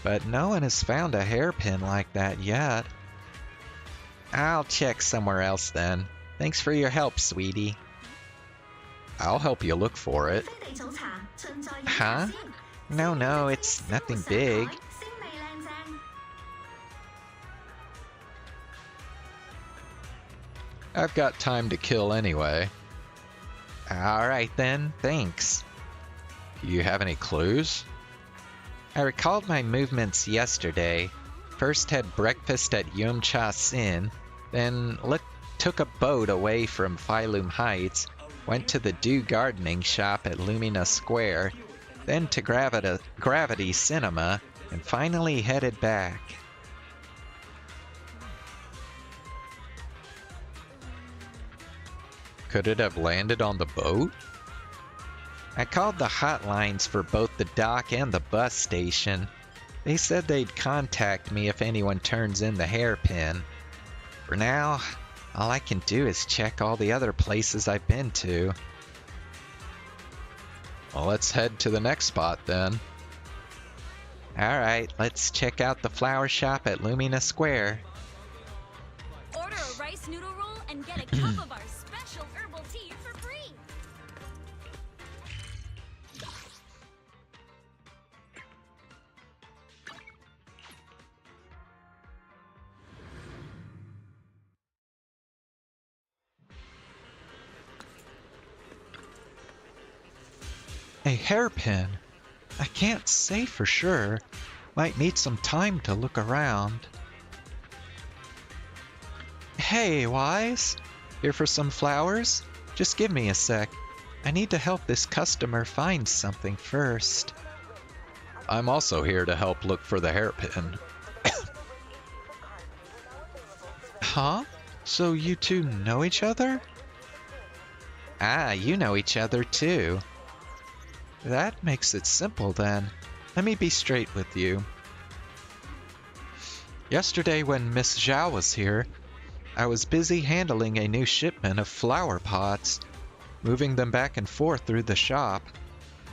but no one has found a hairpin like that yet. I'll check somewhere else then. Thanks for your help, sweetie.
I'll help you look for it.
Huh? No, it's nothing big.
I've got time to kill anyway.
Alright then, thanks.
You have any clues?
I recalled my movements yesterday. First had breakfast at Yum-Cha Sin, then took a boat away from Phylum Heights, went to the Dew Gardening Shop at Lumina Square, then to Gravity Cinema, and finally headed back.
Could it have landed on the boat?
I called the hotlines for both the dock and the bus station. They said they'd contact me if anyone turns in the hairpin. For now, all I can do is check all the other places I've been to.
Well, let's head to the next spot then.
Alright, let's check out the flower shop at Lumina Square.
Order a rice noodle roll and get a cup of our special herbal tea for free.
A hairpin? I can't say for sure. Might need some time to look around. Hey, Wise! Here for some flowers? Just give me a sec. I need to help this customer find something first.
I'm also here to help look for the hairpin.
Huh? So you two know each other? Ah, you know each other too. That makes it simple then. Let me be straight with you. Yesterday when Miss Zhao was here, I was busy handling a new shipment of flower pots, moving them back and forth through the shop.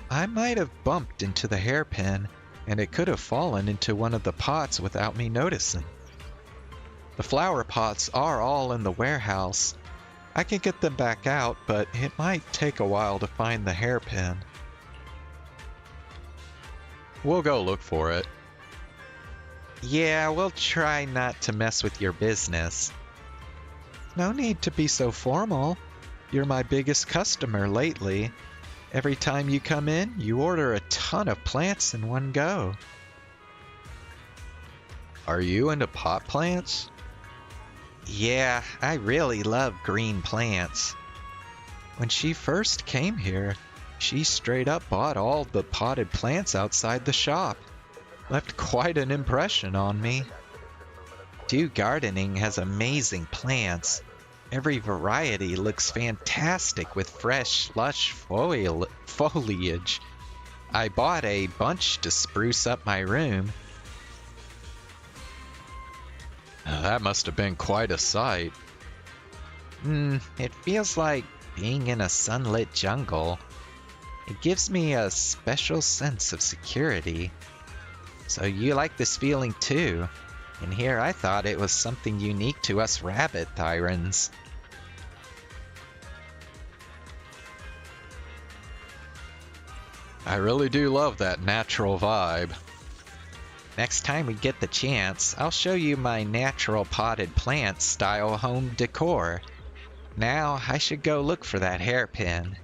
I might have bumped into the hairpin, and it could have fallen into one of the pots without me noticing. The flower pots are all in the warehouse. I can get them back out, but it might take a while to find the hairpin.
We'll go look for it.
Yeah, we'll try not to mess with your business. No need to be so formal. You're my biggest customer lately. Every time you come in, you order a ton of plants in one go.
Are you into pot plants?
Yeah, I really love green plants. When she first came here, she straight up bought all the potted plants outside the shop. Left quite an impression on me. Dew Gardening has amazing plants. Every variety looks fantastic with fresh, lush foliage. I bought a bunch to spruce up my room.
That must have been quite a sight.
It feels like being in a sunlit jungle. It gives me a special sense of security. So you like this feeling too. And here I thought it was something unique to us rabbit Thyrans.
I really do love that natural vibe.
Next time we get the chance, I'll show you my natural potted plant style home decor. Now I should go look for that hairpin.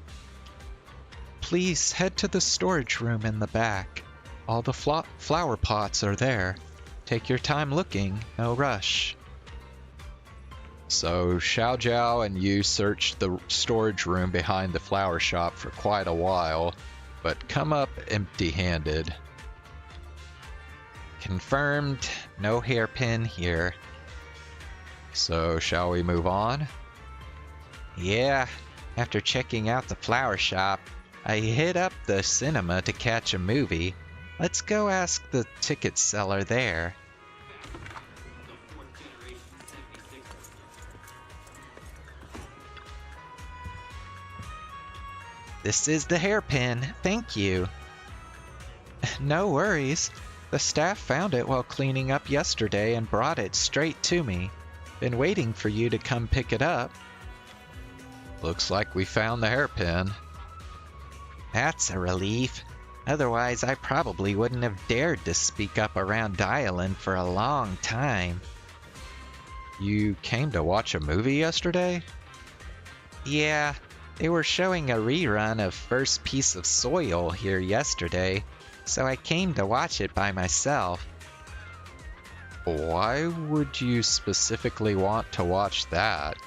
Please head to the storage room in the back. All the flower pots are there. Take your time looking, no rush. So Xiao Jiao and you search the storage room behind the flower shop for quite a while, but come up empty-handed.
Confirmed, no hairpin here.
So shall we move on?
Yeah, after checking out the flower shop, I hit up the cinema to catch a movie. Let's go ask the ticket seller there. This is the hairpin, thank you.
No worries. The staff found it while cleaning up yesterday and brought it straight to me. Been waiting for you to come pick it up. Looks like we found the hairpin.
That's a relief. Otherwise, I probably wouldn't have dared to speak up around Dylan for a long time.
You came to watch a movie yesterday?
Yeah, they were showing a rerun of First Piece of Soil here yesterday, so I came to watch it by myself.
Why would you specifically want to watch that?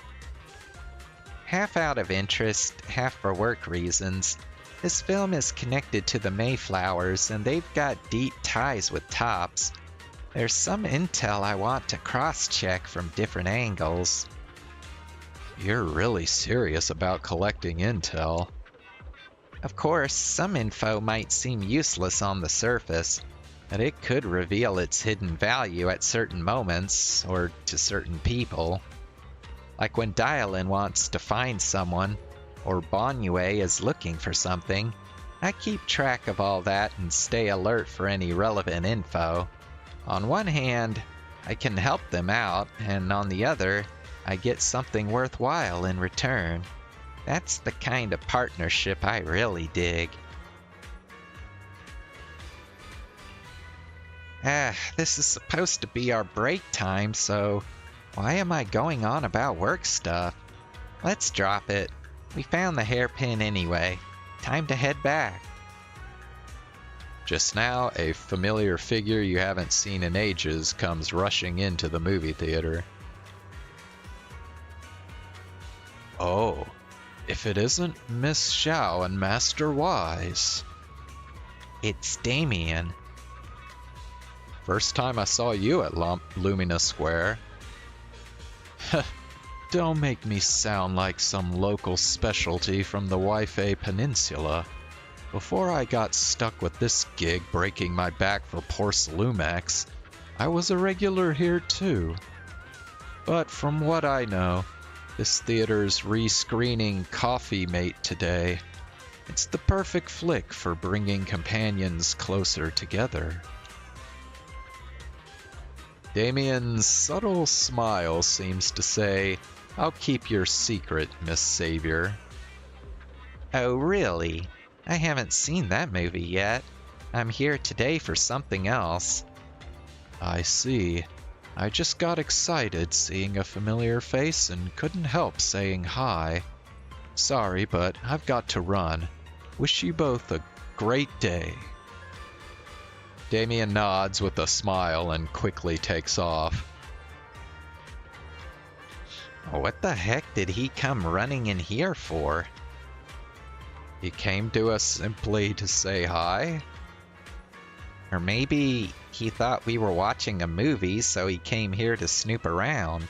Half out of interest, half for work reasons. This film is connected to the Mayflowers, and they've got deep ties with Tops. There's some intel I want to cross-check from different angles.
You're really serious about collecting intel.
Of course, some info might seem useless on the surface, but it could reveal its hidden value at certain moments, or to certain people. Like when Dylan wants to find someone, or Bonyue is looking for something, I keep track of all that and stay alert for any relevant info. On one hand, I can help them out, and on the other, I get something worthwhile in return. That's the kind of partnership I really dig. This is supposed to be our break time, so why am I going on about work stuff? Let's drop it. We found the hairpin anyway. Time to head back.
Just now, a familiar figure you haven't seen in ages comes rushing into the movie theater. Oh, if it isn't Miss Xiao and Master Wise.
It's Damien.
First time I saw you at Lumina Square. Don't make me sound like some local specialty from the Waifei Peninsula. Before I got stuck with this gig breaking my back for Porcelumex, I was a regular here too. But from what I know, this theater's re-screening Coffee Mate today. It's the perfect flick for bringing companions closer together. Damien's subtle smile seems to say, "I'll keep your secret, Miss Savior."
Oh, really? I haven't seen that movie yet. I'm here today for something else.
I see. I just got excited seeing a familiar face and couldn't help saying hi. Sorry, but I've got to run. Wish you both a great day. Damien nods with a smile and quickly takes off.
What the heck did he come running in here for?
He came to us simply to say hi?
Or maybe he thought we were watching a movie, so he came here to snoop around.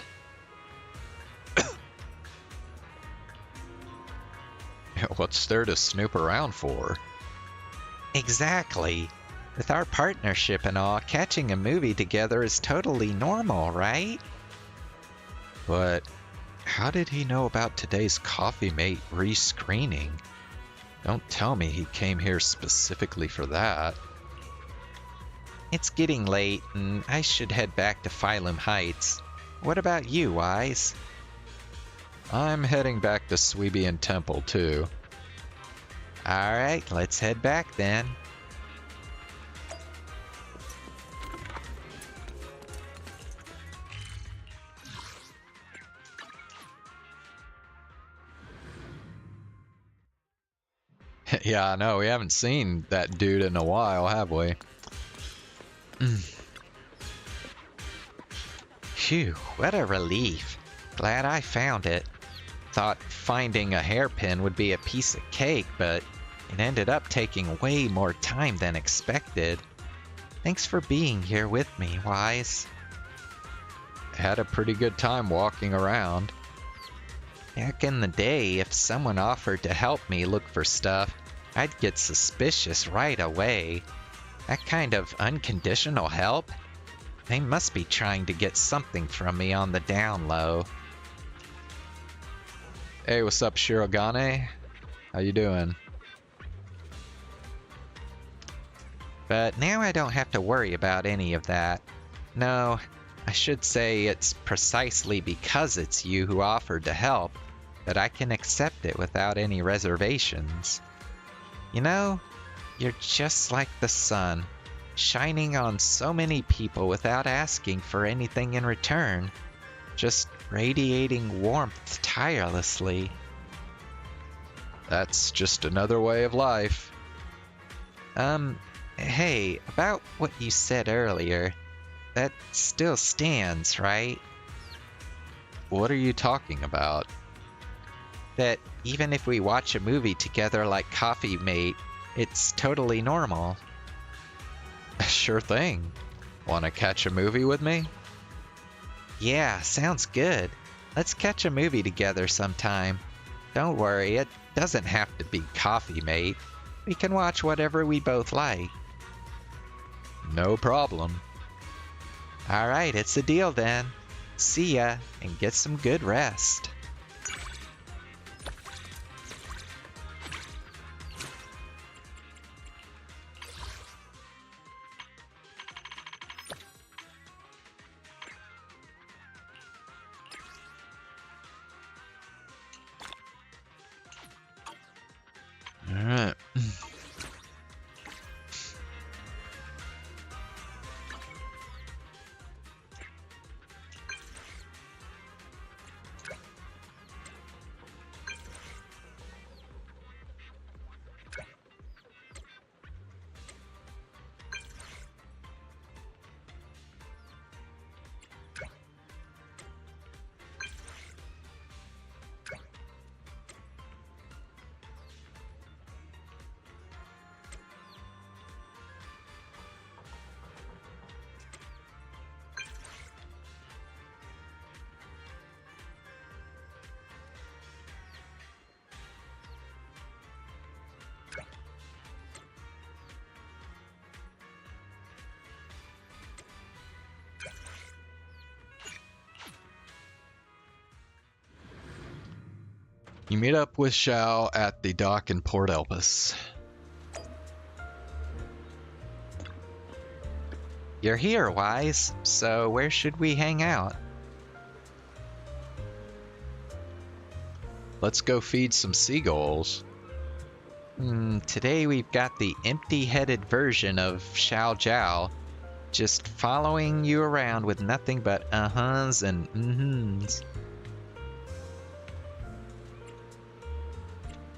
What's there to snoop around for?
Exactly. With our partnership and all, catching a movie together is totally normal, right?
But how did he know about today's Coffee Mate re-screening? Don't tell me he came here specifically for that.
It's getting late, and I should head back to Phylum Heights. What about you, Wise?
I'm heading back to Sweebian Temple, too.
Alright, let's head back then.
Yeah, I know. We haven't seen that dude in a while, have we?
Phew, what a relief. Glad I found it. Thought finding a hairpin would be a piece of cake, but it ended up taking way more time than expected. Thanks for being here with me, Wise.
Had a pretty good time walking around.
Back in the day, if someone offered to help me look for stuff, I'd get suspicious right away. That kind of unconditional help? They must be trying to get something from me on the down low.
Hey, what's up, Shirogane? How you doing?
But now I don't have to worry about any of that. No, I should say it's precisely because it's you who offered to help that I can accept it without any reservations. You know, you're just like the sun, shining on so many people without asking for anything in return, just radiating warmth tirelessly.
That's just another way of life.
Hey, about what you said earlier, that still stands, right?
What are you talking about?
That even if we watch a movie together like Coffee Mate, it's totally normal.
Sure thing. Wanna catch a movie with me?
Yeah, sounds good. Let's catch a movie together sometime. Don't worry, it doesn't have to be Coffee Mate. We can watch whatever we both like.
No problem.
Alright, it's a deal then. See ya, and get some good rest.
Alright. You meet up with Xiao at the dock in Port Elpis.
You're here, Wise. So where should we hang out?
Let's go feed some seagulls.
Today we've got the empty-headed version of Xiao Jiao, just following you around with nothing but uh-huhs and mm-hms.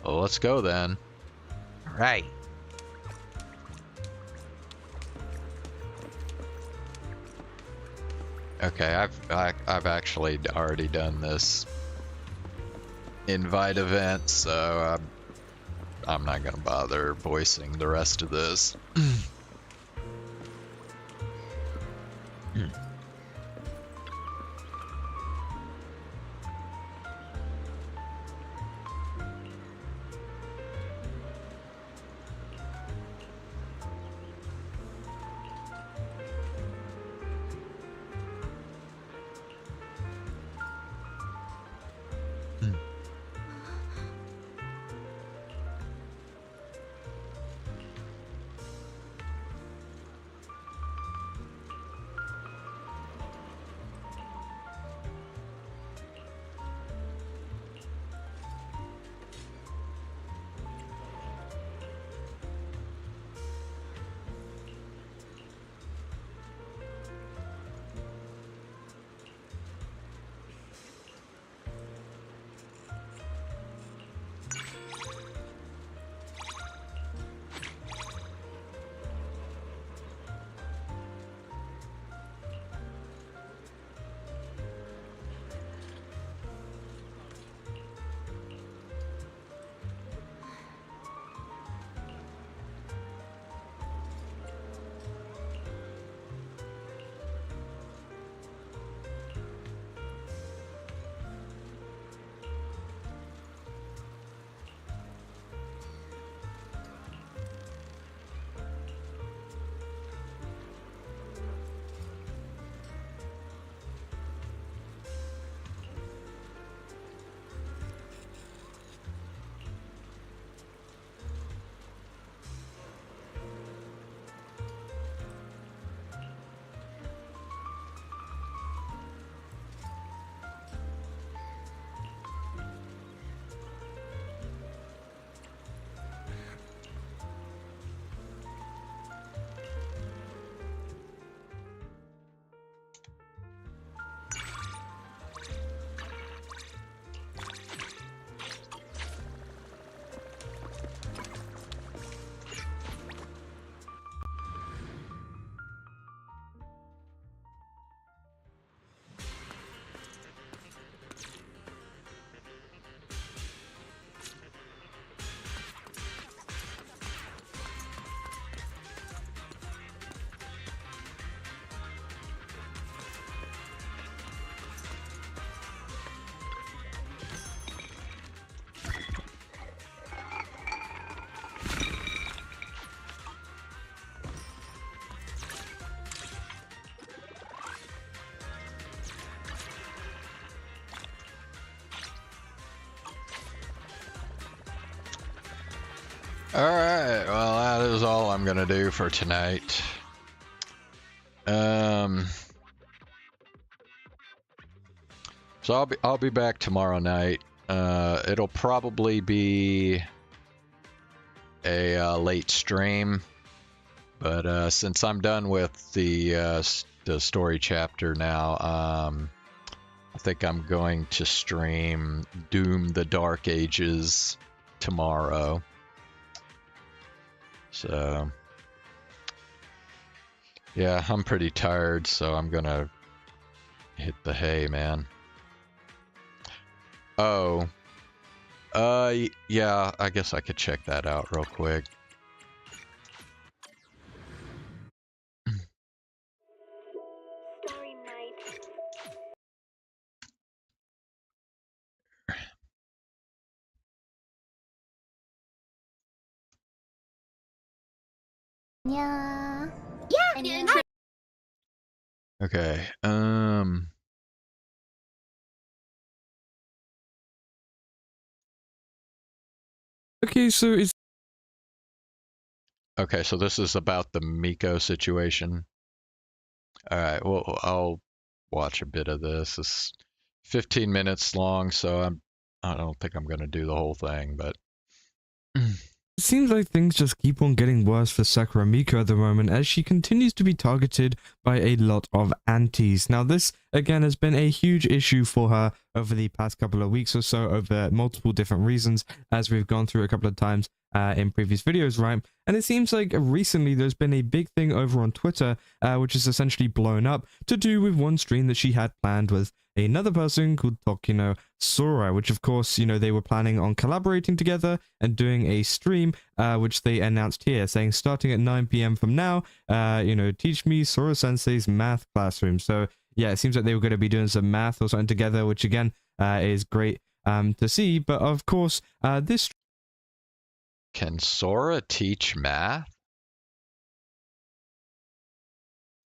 Well, let's go then.
Right.
Okay, I've actually already done this invite event, so I'm not gonna bother voicing the rest of this. I'm gonna do for tonight. So I'll be back tomorrow night. It'll probably be a late stream, but since I'm done with the story chapter now, I think I'm going to stream Doom: The Dark Ages tomorrow. So yeah, I'm pretty tired, so I'm gonna hit the hay, man. Oh, yeah, I guess I could check that out real quick.
Starry night.
Yeah. Yeah.
Okay,
Okay, so it's...
Okay, so this is about the Miko situation. Alright, well, I'll watch a bit of this. It's 15 minutes long, so I don't think I'm gonna do the whole thing, but...
It seems like things just keep on getting worse for Sakura Miko at the moment as she continues to be targeted by a lot of antis. Now this, again, has been a huge issue for her over the past couple of weeks or so over multiple different reasons, as we've gone through a couple of times in previous videos, right? And it seems like recently there's been a big thing over on Twitter, which is essentially blown up to do with one stream that she had planned with another person called Tokino Sora, which of course, they were planning on collaborating together and doing a stream, which they announced here, saying starting at 9 p.m. from now, teach me Sora Sensei's math classroom. So yeah, it seems like they were going to be doing some math or something together, which again is great to see. But of course, this...
Can Sora teach math?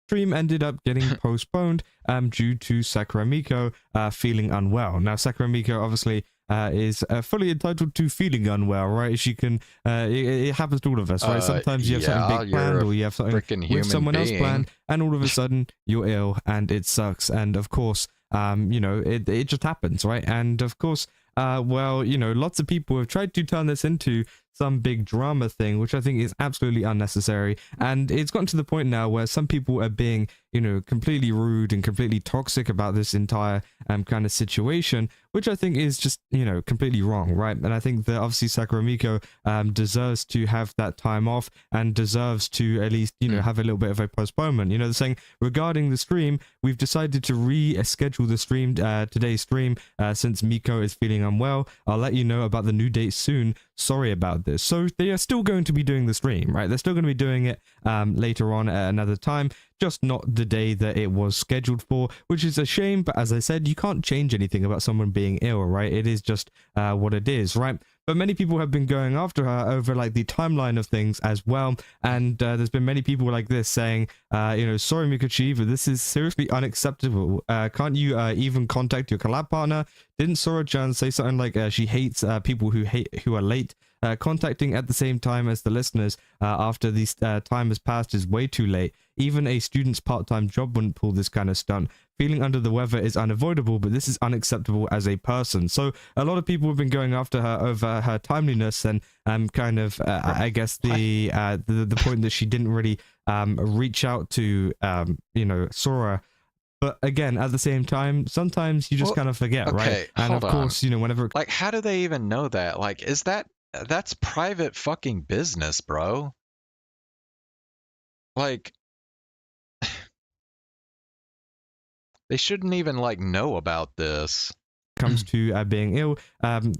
Stream ended up getting postponed due to Sakura Miko feeling unwell. Now, Sakura Miko obviously is fully entitled to feeling unwell, right? She can, it happens to all of us, right? Sometimes you have something big planned or you have something with someone else planned and all of a sudden you're ill and it sucks. And of course, it just happens, right? And of course, lots of people have tried to turn this into some big drama thing, which I think is absolutely unnecessary. And it's gotten to the point now where some people are being, completely rude and completely toxic about this entire kind of situation, which I think is just, completely wrong, right? And I think that obviously Sakura Miko deserves to have that time off and deserves to at least, have a little bit of a postponement. They're saying regarding the stream, we've decided to reschedule the stream, today's stream, since Miko is feeling unwell. I'll let you know about the new date soon. Sorry about this. So they are still going to be doing the stream, right? They're still going to be doing it later on at another time, just not the day that it was scheduled for, which is a shame. But as I said, you can't change anything about someone being ill, right? It is just what it is, right? But many people have been going after her over like the timeline of things as well. And there's been many people like this saying, sorry, Mikochi, but this is seriously unacceptable. Can't you even contact your collab partner? Didn't Sora-chan say something like she hates people who are late? Contacting at the same time as the listeners after this time has passed is way too late. Even a student's part-time job wouldn't pull this kind of stunt. Feeling under the weather is unavoidable, but this is unacceptable as a person. So a lot of people have been going after her over her timeliness and kind of, I guess, the point that she didn't really reach out to, Sora. But again, at the same time, sometimes you just kind of forget, right? And of course, whenever...
Like, how do they even know that? Like, that's private fucking business, bro. Like... They shouldn't even, know about this.
Comes to being ill,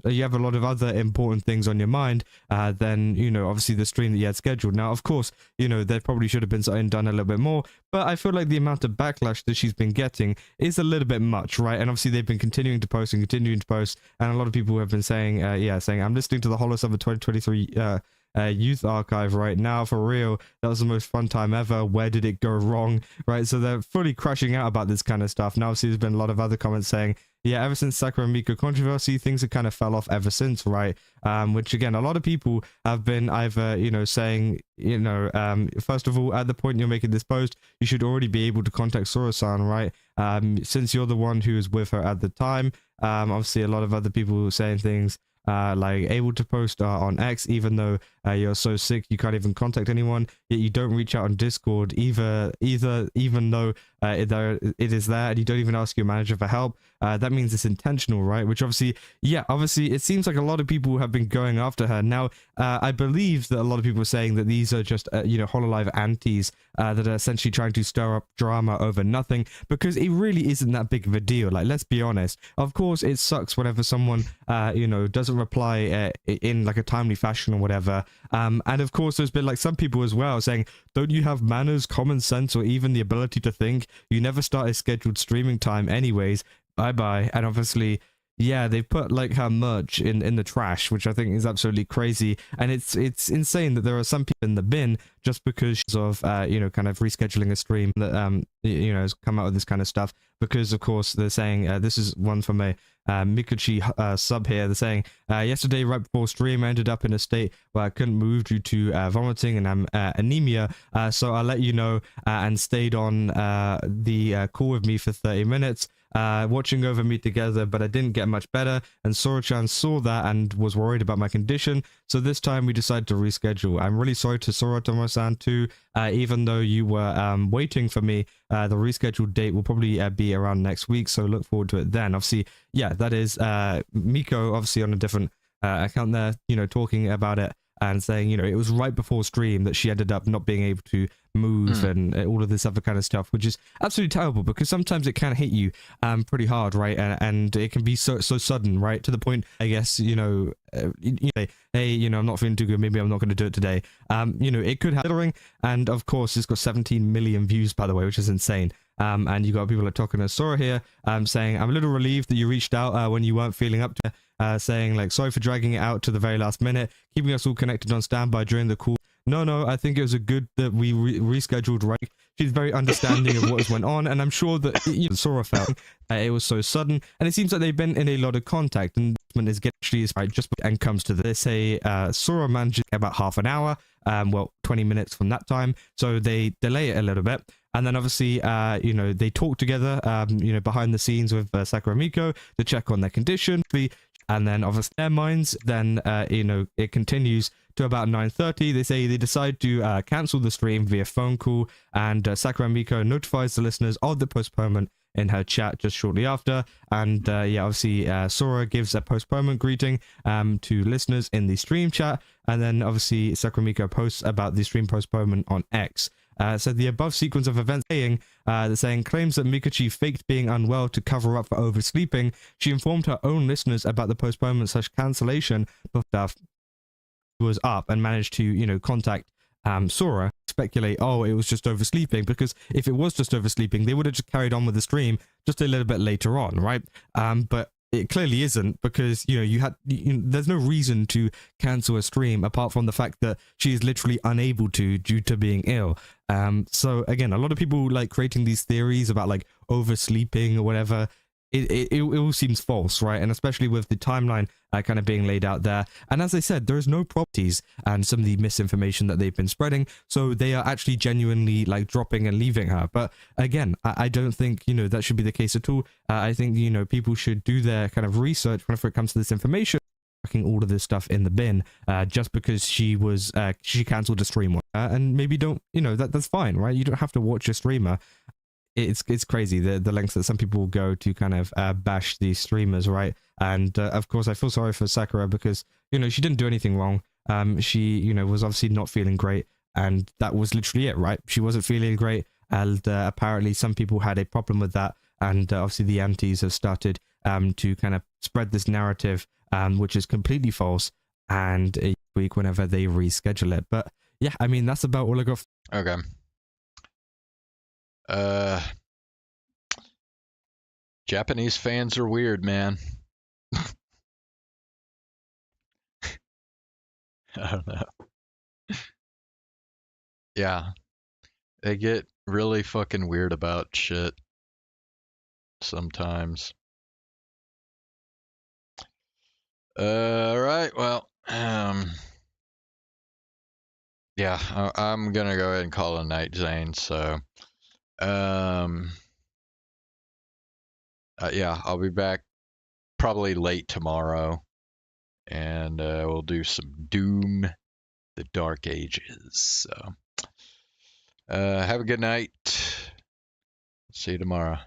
you have a lot of other important things on your mind than, obviously the stream that you had scheduled. Now, of course, there probably should have been something done a little bit more, but I feel like the amount of backlash that she's been getting is a little bit much, right? And obviously they've been continuing to post, and a lot of people have been saying, saying, I'm listening to the Holo Summer 2023 youth archive right now, for real, that was the most fun time ever, where did it go wrong, right? So they're fully crashing out about this kind of stuff. Now obviously there's been a lot of other comments saying, yeah, ever since Sakura and Miko controversy, things have kind of fell off ever since, right? Which again, a lot of people have been either, saying, first of all, at the point you're making this post, you should already be able to contact Sora-san, right? Since you're the one who was with her at the time. Obviously, a lot of other people saying things like able to post on X, even though you're so sick you can't even contact anyone, yet you don't reach out on Discord even though it is there, and you don't even ask your manager for help. That means it's intentional, right? Which obviously it seems like a lot of people have been going after her. Now, I believe that a lot of people are saying that these are just Hololive antis that are essentially trying to stir up drama over nothing, because it really isn't that big of a deal. Like, let's be honest. Of course, it sucks whenever someone doesn't reply in like a timely fashion or whatever. And of course, there's been like some people as well saying, don't you have manners, common sense, or even the ability to think? You never start a scheduled streaming time anyways. Bye bye. And obviously, yeah, they've put like her merch in the trash, which I think is absolutely crazy. And it's insane that there are some people in the bin just because of kind of rescheduling a stream that has come out with this kind of stuff. Because of course they're saying this is one from a Mikuchi sub here. They're saying yesterday right before stream I ended up in a state where I couldn't move due to vomiting and anemia. So I let you know and stayed on the call with me for 30 minutes. Watching over me together, but I didn't get much better, and Sora-chan saw that and was worried about my condition, so this time we decided to reschedule. I'm really sorry to Sora-tomo-san too, even though you were waiting for me. The rescheduled date will probably be around next week, so look forward to it then. Obviously, yeah, that is Miko, obviously on a different account there, talking about it and saying, it was right before stream that she ended up not being able to move and all of this other kind of stuff, which is absolutely terrible, because sometimes it can hit you pretty hard, right? And it can be so sudden, right? To the point, I guess, hey, I'm not feeling too good, maybe I'm not going to do it today. It could have, and of course it's got 17 million views, by the way, which is insane. And you got people like talking to Sora here, saying, I'm a little relieved that you reached out when you weren't feeling up to it, saying like, sorry for dragging it out to the very last minute, keeping us all connected on standby during the call. No, I think it was a good that we rescheduled, right? She's very understanding of what has went on, and I'm sure that Sora felt it was so sudden, and it seems like they've been in a lot of contact, and is getting right just and comes to this. They say Sora manages about half an hour, 20 minutes from that time, so they delay it a little bit. And then obviously, they talk together, behind the scenes with Sakura and Miko to check on their condition. And then obviously their minds, then, it continues to about 9:30. They say they decide to cancel the stream via phone call, and Sakura and Miko notifies the listeners of the postponement in her chat just shortly after. And obviously Sora gives a postponement greeting to listeners in the stream chat. And then obviously Sakura and Miko posts about the stream postponement on X. So the above sequence of events saying claims that Mikuchi faked being unwell to cover up for oversleeping. She informed her own listeners about the postponement / cancellation, but stuff was up and managed to contact Sora. Speculate, it was just oversleeping, because if it was just oversleeping, they would have just carried on with the stream just a little bit later on, right? But it clearly isn't, because there's no reason to cancel a stream apart from the fact that she is literally unable to due to being ill. So again, a lot of people like creating these theories about like oversleeping or whatever. It all seems false, right? And especially with the timeline kind of being laid out there. And as I said, there is no properties and some of the misinformation that they've been spreading. So they are actually genuinely like dropping and leaving her. But again, I don't think, that should be the case at all. I think, people should do their kind of research whenever it comes to this information. All of this stuff in the bin just because she cancelled a stream, and maybe don't, that's fine, right? You don't have to watch a streamer. It's crazy the lengths that some people will go to kind of bash these streamers, right? And of course I feel sorry for Sakura, because she didn't do anything wrong. She was obviously not feeling great, and that was literally it, right? She wasn't feeling great, and apparently some people had a problem with that, and obviously the antis have started to kind of spread this narrative, which is completely false, and a week whenever they reschedule it. But yeah, I mean, that's about all I got.
Okay. Japanese fans are weird, man. I don't know. Yeah. They get really fucking weird about shit sometimes. All right. Well, yeah, I'm gonna go ahead and call it a night, Zane. So, yeah, I'll be back probably late tomorrow, and we'll do some Doom, the Dark Ages. So, have a good night. See you tomorrow.